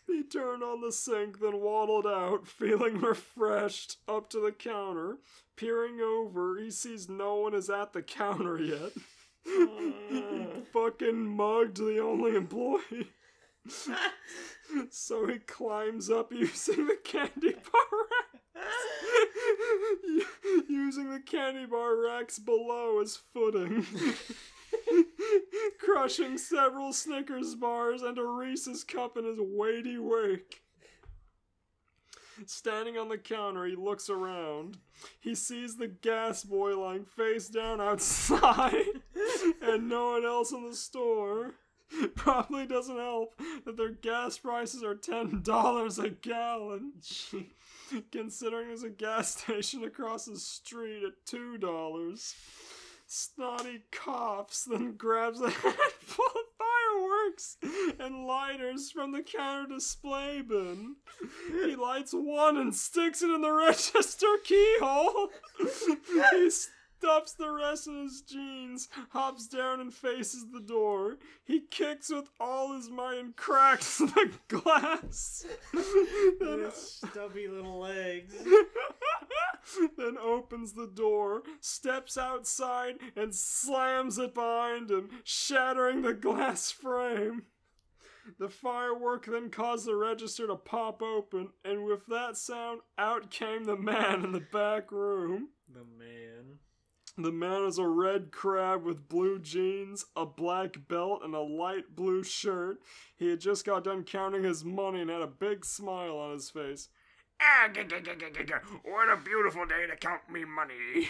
He turned on the sink, then waddled out, feeling refreshed, up to the counter. Peering over, he sees no one is at the counter yet. Fucking mugged the only employee. So he climbs up using the candy bar racks. Using the candy bar racks below as footing. Crushing several Snickers bars and a Reese's cup in his weighty wake. Standing on the counter, he looks around. He sees the gas boy lying face down outside and no one else in the store. Probably doesn't help that their gas prices are $10 a gallon. Considering there's a gas station across the street at $2. Snotty coughs, then grabs a handful of fireworks and lighters from the counter display bin. He lights one and sticks it in the register keyhole. He stuffs the rest in his jeans, hops down and faces the door. He kicks with all his might and cracks the glass. With stubby little legs. Then opens the door, steps outside, and slams it behind him, shattering the glass frame. The firework then caused the register to pop open, and with that sound, out came the man in the back room. The man. The man is a red crab with blue jeans, a black belt, and a light blue shirt. He had just got done counting his money and had a big smile on his face. What a beautiful day to count me money.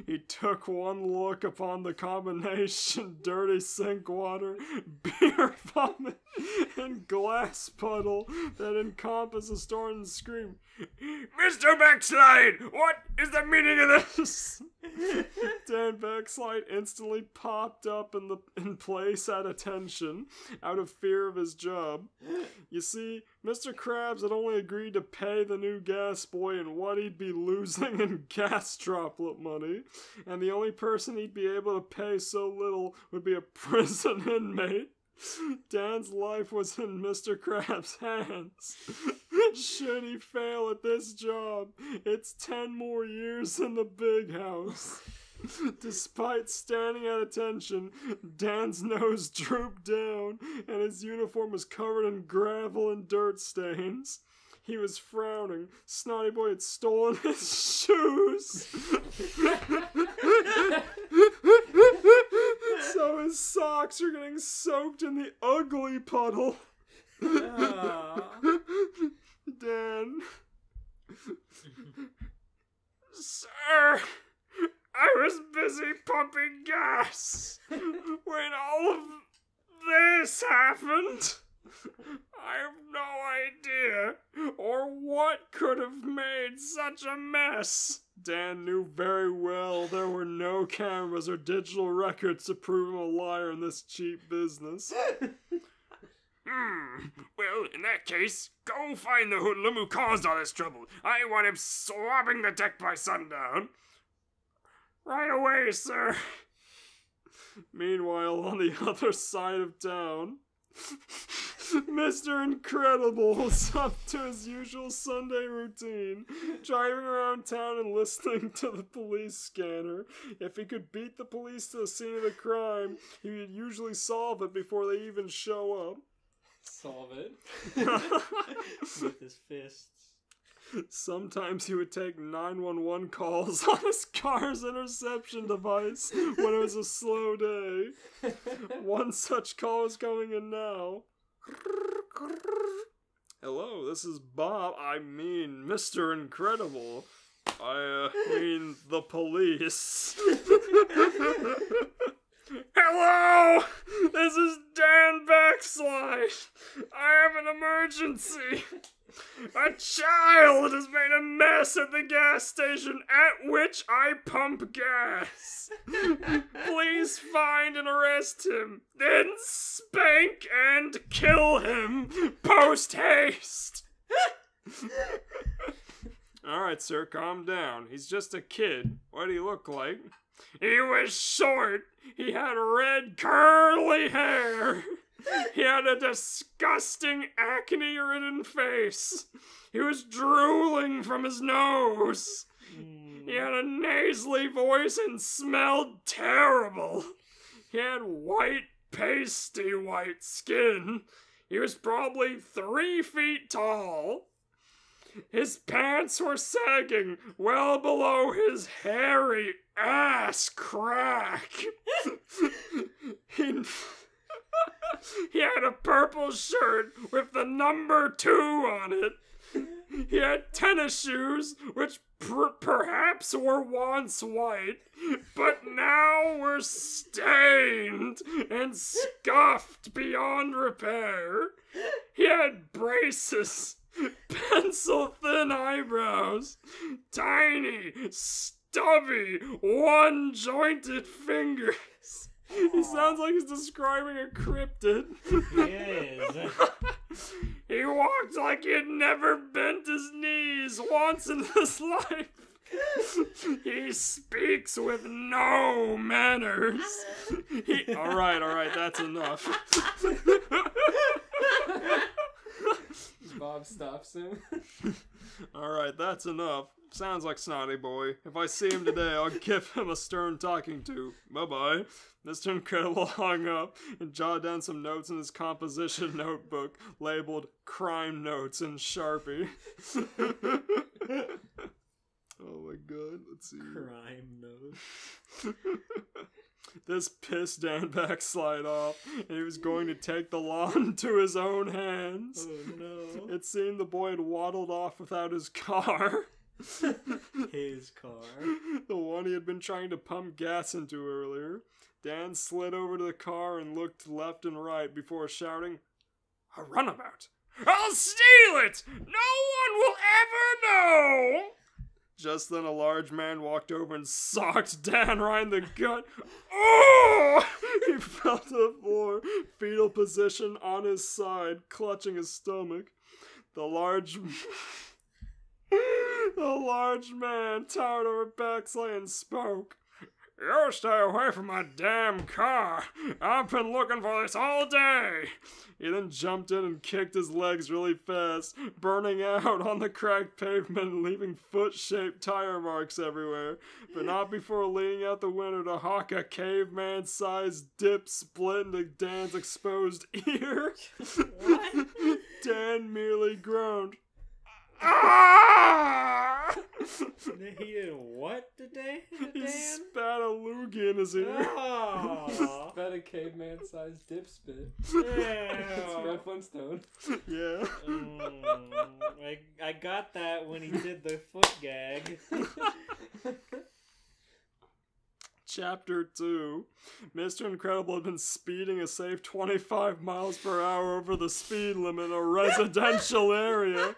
He took one look upon the combination dirty sink water, beer vomit, and glass puddle that encompassed the store and screamed, Mr. Backslide, what is the meaning of this? Dan Backslide instantly popped up in place at attention, out of fear of his job. You see, Mr. Krabs had only agreed to pay the new gas boy and what he'd be losing in gas droplet money, and the only person he'd be able to pay so little would be a prison inmate. Dan's life was in Mr. Krabs' hands. Should he fail at this job, it's 10 more years in the big house. Despite standing at attention, Dan's nose drooped down, and his uniform was covered in gravel and dirt stains. He was frowning. Snotty Boy had stolen his shoes. So his socks are getting soaked in the ugly puddle. Dan. Sir, I was busy pumping gas when all of this happened. I have no idea or what could have made such a mess. Dan knew very well there were no cameras or digital records to prove him a liar in this cheap business. Well, in that case, go find the hoodlum who caused all this trouble. I want him swabbing the deck by sundown. Right away, sir. Meanwhile, on the other side of town, Mr. Incredible was up to his usual Sunday routine, driving around town and listening to the police scanner. If he could beat the police to the scene of the crime, he would usually solve it before they even show up. Solve it. With his fists. Sometimes he would take 911 calls on his car's interception device when it was a slow day. One such call is coming in now. Hello, this is Bob. I mean, Mr. Incredible. I mean, the police. Hello! This is Dan Backslide. I have an emergency. A child has made a mess at the gas station at which I pump gas. Please find and arrest him, then spank and kill him post haste. Alright, sir, calm down. He's just a kid. What do he look like? He was short. He had red curly hair. He had a disgusting acne-ridden face. He was drooling from his nose. He had a nasally voice and smelled terrible. He had white, pasty white skin. He was probably 3 feet tall. His pants were sagging well below his hairy ass crack. He had a purple shirt with the number 2 on it. He had tennis shoes, which perhaps were once white, but now were stained and scuffed beyond repair. He had braces, pencil-thin eyebrows, tiny, stubby, one-jointed fingers. He sounds like he's describing a cryptid. He is. He walked like he had never bent his knees once in his life. He speaks with no manners. All right, that's enough. Bob stops him. All right, that's enough. Sounds like Snotty Boy. If I see him today, I'll give him a stern talking to. Bye-bye. Mr. Incredible hung up and jotted down some notes in his composition notebook labeled Crime Notes in Sharpie. Oh my god, let's see. Crime notes. This pissed Dan backslide off, and he was going to take the law into his own hands. Oh no. It seemed the boy had waddled off without his car. His car. The one he had been trying to pump gas into earlier. Dan slid over to the car and looked left and right before shouting, A runabout. I'll steal it! No one will ever know! Just then a large man walked over and socked Dan right in the gut. Oh! He fell to the floor, fetal position on his side, clutching his stomach. The large man towered over Baxley and spoke. You stay away from my damn car. I've been looking for this all day. He then jumped in and kicked his legs really fast, burning out on the cracked pavement and leaving foot-shaped tire marks everywhere, but not before leaning out the window to hawk a caveman-sized dip split into Dan's exposed ear. What? Dan merely groaned. Ah! He did what today? He Dan? spat a loogie in his ear. Oh. About a caveman-sized dip spit. It's Ew. Fred Flintstone. Yeah. I got that when he did the foot gag. Chapter 2. Mr. Incredible had been speeding a safe 25 miles per hour over the speed limit in a residential area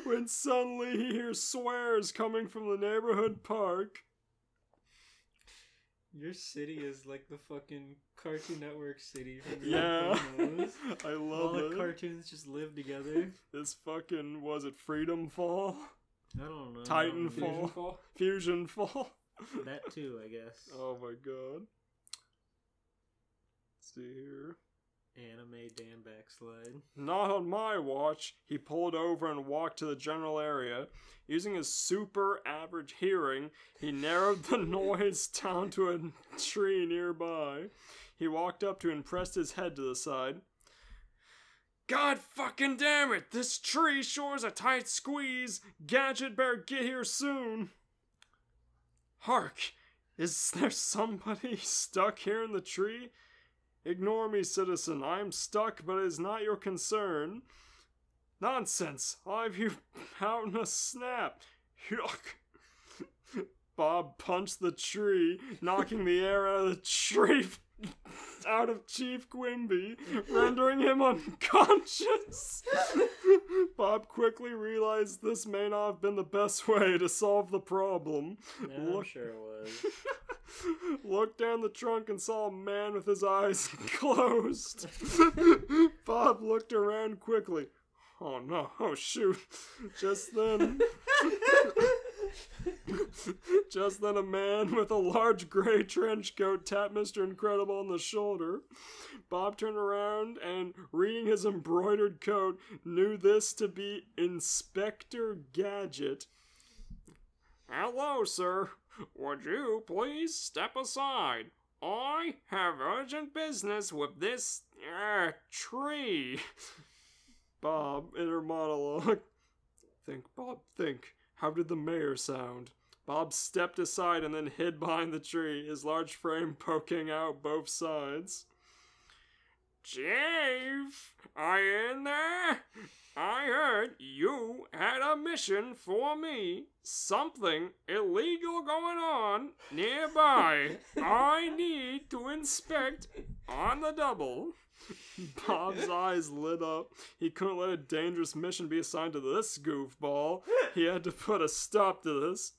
when suddenly he hears swears coming from the neighborhood park. Your city is like the fucking Cartoon Network city. From the Yeah. Volcanoes. I All love the it. cartoons just live together. This fucking, was it Freedom Fall? I don't know. Titanfall? Fusion Fall? That too, I guess. Oh my god. Let's see here. Anime Dan backslide. Not on my watch. He pulled over and walked to the general area. Using his super average hearing, he narrowed the noise down to a tree nearby. He walked up to and pressed his head to the side. God fucking damn it! This tree sure is a tight squeeze. Gadget better get here soon. Hark! Is there somebody stuck here in the tree? Ignore me, citizen. I am stuck, but it is not your concern. Nonsense! I'll have you out in a snap. Yuck! Bob punched the tree, knocking the air out of the tree out of Chief Quimby, rendering him unconscious. Bob quickly realized this may not have been the best way to solve the problem. Yeah, I'm sure it was. Looked down the trunk and saw a man with his eyes closed. Bob looked around quickly. Oh no, oh shoot. Just then... Just then a man with a large gray trench coat tapped Mr. Incredible on the shoulder. Bob turned around and, reading his embroidered coat, knew this to be Inspector Gadget. "Hello, sir. Would you please step aside? I have urgent business with this, tree." Bob, inner monologue. Think, Bob, think. How did the mayor sound? Bob stepped aside and then hid behind the tree, his large frame poking out both sides. "Chief, are you in there? I heard you had a mission for me. Something illegal going on nearby. I need to inspect on the double." Bob's eyes lit up. He couldn't let a dangerous mission be assigned to this goofball. He had to put a stop to this.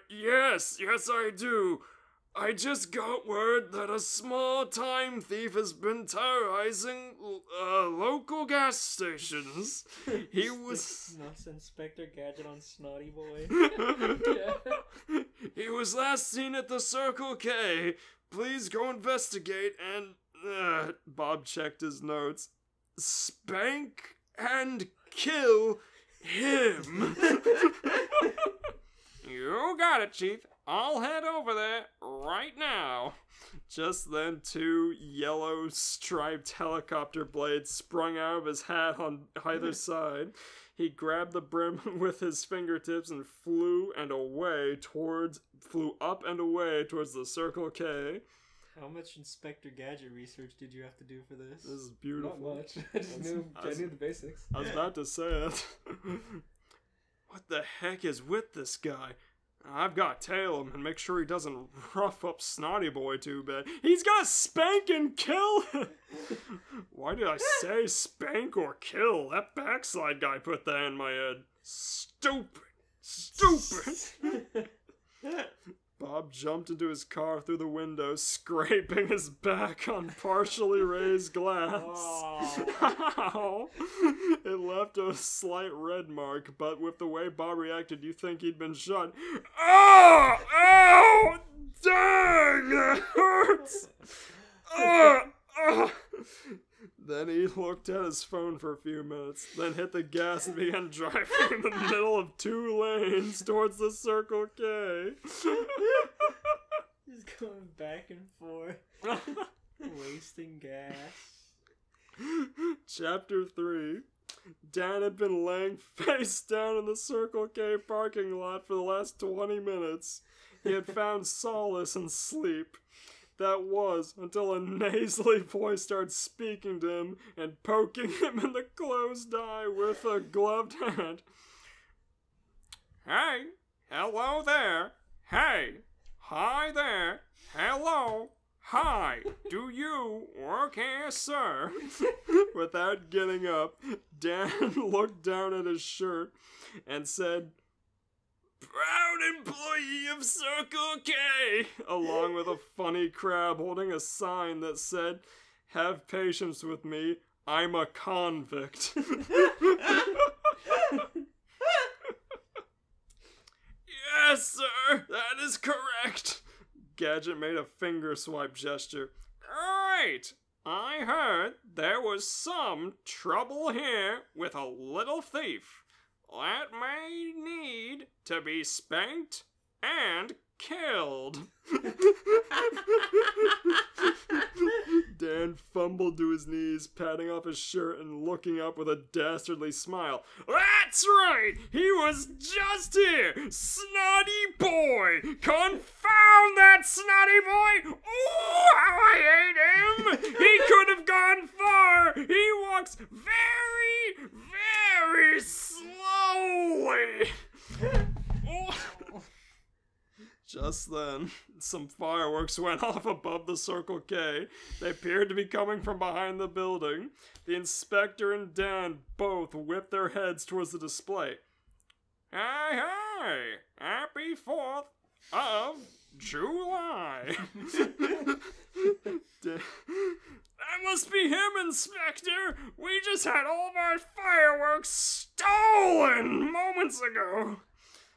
Yes, I do. I just got word that a small-time thief has been terrorizing local gas stations. He was... That's Inspector Gadget on Snotty Boy. He was last seen at the Circle K. Please go investigate and... Bob checked his notes. Spank and kill him. You got it, Chief. I'll head over there right now. Just then, 2 yellow striped helicopter blades sprung out of his hat on either side. He grabbed the brim with his fingertips and flew up and away towards the Circle K. How much Inspector Gadget research did you have to do for this? This is beautiful. Not much. I just knew the basics. I was about to say it. What the heck is with this guy? I've got to tail him and make sure he doesn't rough up Snotty Boy too bad. He's gonna spank and kill him! Why did I say spank or kill? That backslide guy put that in my head. Stupid! Bob jumped into his car through the window, scraping his back on partially raised glass. Ow. It left a slight red mark, but with the way Bob reacted, you'd think he'd been shot. Oh! Ow! Dang! That hurts! Then he looked at his phone for a few minutes, then hit the gas and began driving in the middle of 2 lanes towards the Circle K. He's going back and forth, wasting gas. Chapter 3. Dan had been laying face down in the Circle K parking lot for the last 20 minutes. He had found solace in sleep. That was until a nasally voice started speaking to him and poking him in the closed eye with a gloved hand. "Hey, hello there. Hey, hi there. Hello, hi. Do you work here, sir?" Without getting up, Dan looked down at his shirt and said, "Proud employee of Circle K," along with a funny crab holding a sign that said, "Have patience with me, I'm a convict." "Yes, sir, that is correct." Gadget made a finger swipe gesture. "Great! I heard there was some trouble here with a little thief that may need to be spanked and killed." Dan fumbled to his knees, patting off his shirt and looking up with a dastardly smile. "That's right! He was just here! Snotty Boy! Confound that Snotty Boy! Ooh, how I hate him! He could have gone far! He walks very, very slowly!" Just then, some fireworks went off above the Circle K. They appeared to be coming from behind the building. The inspector and Dan both whipped their heads towards the display. "Hey, hey! Happy 4th of July!" "That must be him, Inspector! We just had all of our fireworks stolen moments ago!"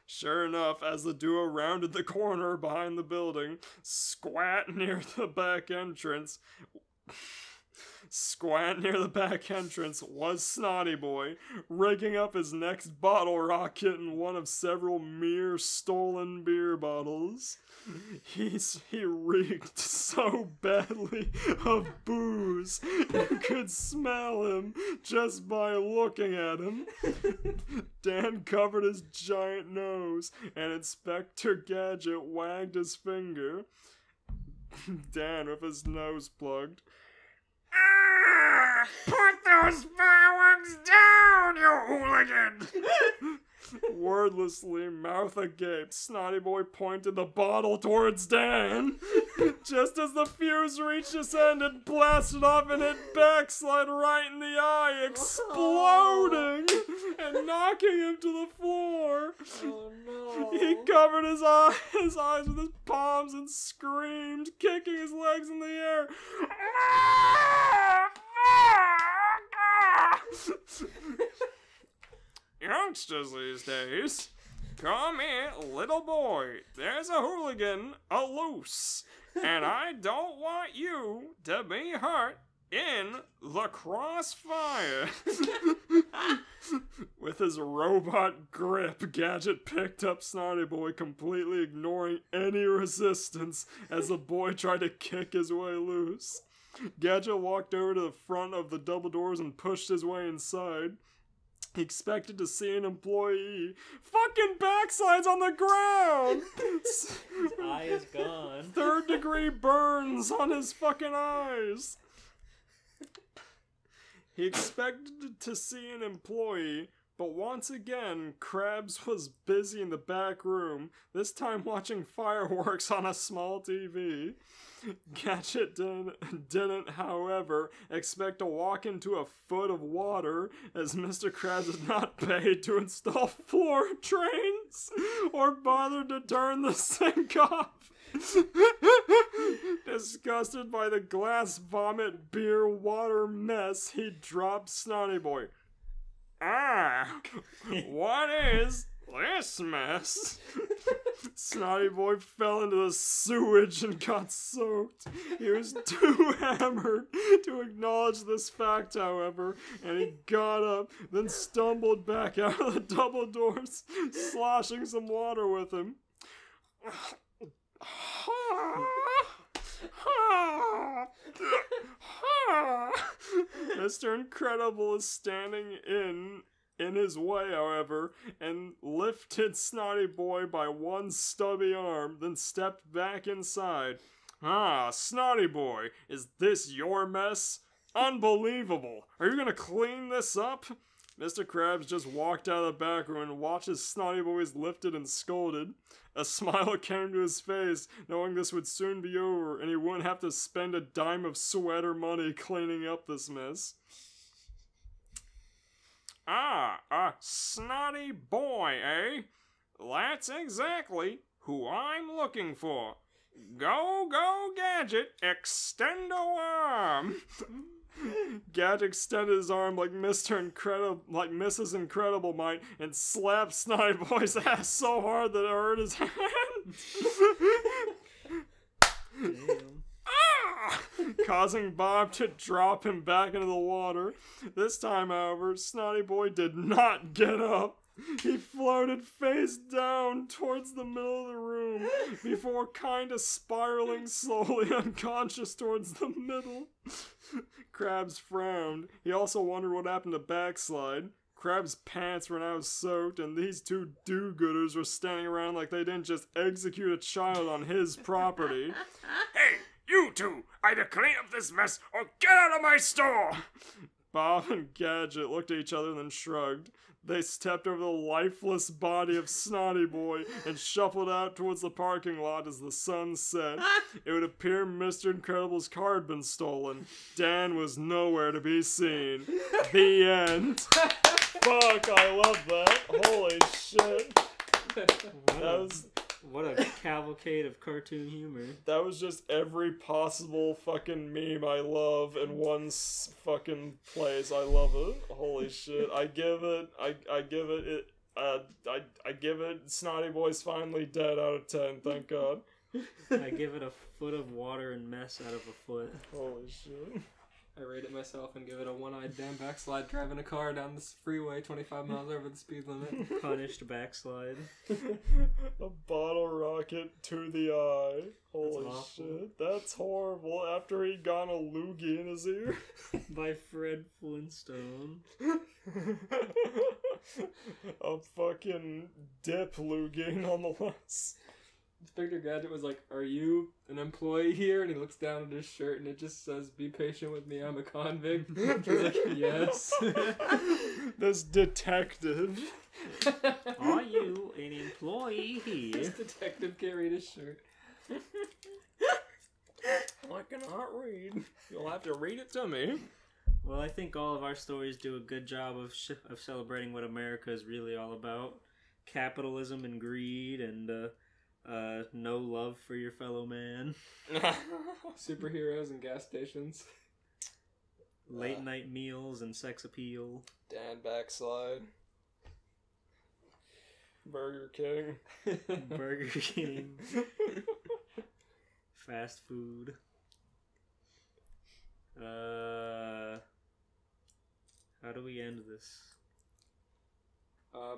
Sure enough, as the duo rounded the corner behind the building, squat near the back entrance was Snotty Boy, rigging up his next bottle rocket in one of several mere stolen beer bottles. He reeked so badly of booze you could smell him just by looking at him. Dan covered his giant nose, and Inspector Gadget wagged his finger. Dan with his nose plugged. Ah, put those fireworks down, you hooligan! Wordlessly, mouth agape, Snotty Boy pointed the bottle towards Dan. Just as the fuse reached its end, it blasted off and hit Backslide right in the eye, exploding and knocking him to the floor. Oh no. He covered his eyes with his palms and screamed, kicking his legs in the air. Youngsters these days, come here, little boy. There's a hooligan loose, and I don't want you to be hurt in the crossfire. With his robot grip, Gadget picked up Snotty Boy, completely ignoring any resistance as the boy tried to kick his way loose. Gadget walked over to the front of the double doors and pushed his way inside. He expected to see an employee. Fucking Backside's on the ground! His eye is gone. 3rd-degree burns on his fucking eyes. He expected to see an employee, but once again, Krabs was busy in the back room, this time watching fireworks on a small TV. Gadget didn't, however, expect to walk into a foot of water, as Mr. Krabs is not paid to install floor drains or bothered to turn the sink off. Disgusted by the glass vomit beer water mess, he dropped Snotty Boy. Ah, what is this mess? Snotty Boy fell into the sewage and got soaked. He was too hammered to acknowledge this fact, however, and he got up, then stumbled back out of the double doors, sloshing some water with him. Mr. Incredible is standing in his way, however, and lifted Snotty Boy by one stubby arm, then stepped back inside. Ah, Snotty Boy, is this your mess? Unbelievable! Are you gonna clean this up? Mr. Krabs just walked out of the back room and watched his Snotty Boys lifted and scolded. A smile came to his face, knowing this would soon be over and he wouldn't have to spend a dime of sweater money cleaning up this mess. Ah, a snotty boy, eh? That's exactly who I'm looking for. Go, go, Gadget, extendo arm. Gadget extended his arm like Mrs. Incredible might and slapped Snotty Boy's ass so hard that it hurt his hand. Damn. Causing Bob to drop him back into the water. This time, however, Snotty Boy did not get up. He floated face down towards the middle of the room before kinda spiraling slowly unconscious towards the middle. Krabs frowned. He also wondered what happened to Backslide. Krabs' pants were now soaked, and these two do-gooders were standing around like they didn't just execute a child on his property. Hey, you two! Either clean up this mess or get out of my store! Bob and Gadget looked at each other and then shrugged. They stepped over the lifeless body of Snotty Boy and shuffled out towards the parking lot as the sun set. It would appear Mr. Incredible's car had been stolen. Dan was nowhere to be seen. The end. Fuck, I love that. Holy shit. What a cavalcade of cartoon humor. That was just every possible fucking meme I love in one fucking place. I love it. Holy shit. I give it I give it Snotty Boy's finally dead out of 10, thank God. I give it a foot of water and mess out of a foot. Holy shit. I rate it myself and give it a one-eyed damn backslide driving a car down this freeway 25 miles over the speed limit. Punished backslide. A bottle rocket to the eye. Holy awful. shit. That's horrible. After he got a loogie in his ear. By Fred Flintstone. A fucking dip loogie nonetheless. Inspector Gadget was like, "Are you an employee here?" And he looks down at his shirt and it just says, "Be patient with me, I'm a convict." He's like, "Yes." This detective. Are you an employee here? This detective can't read his shirt. I cannot read. You'll have to read it to me. Well, I think all of our stories do a good job of celebrating what America is really all about. Capitalism and greed and no love for your fellow man. Superheroes and gas stations. Late night meals and sex appeal. Dan backslide. Burger King. Burger King. Fast food. How do we end this?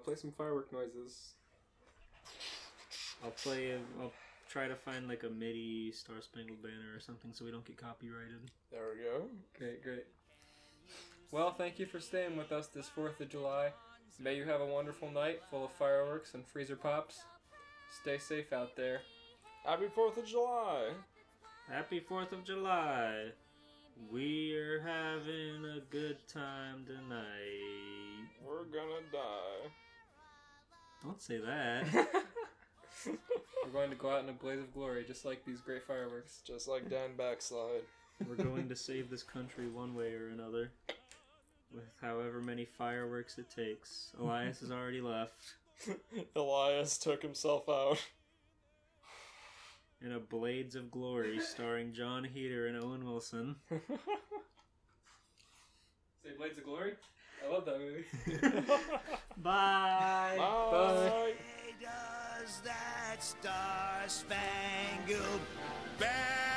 Play some firework noises. I'll try to find like a MIDI Star Spangled Banner or something so we don't get copyrighted. There we go. Great. Well, thank you for staying with us this 4th of July. May you have a wonderful night full of fireworks and freezer pops. Stay safe out there. Happy 4th of July. Happy 4th of July. We're having a good time tonight. We're gonna die. Don't say that. We're going to go out in a blaze of glory, just like these great fireworks. Just like Dan backslide. We're going to save this country one way or another. With however many fireworks it takes. Elias has already left. Elias took himself out. In a Blades of Glory starring John Heater and Owen Wilson. Say Blades of Glory? I love that movie. Bye! Bye! Does that star-spangled banner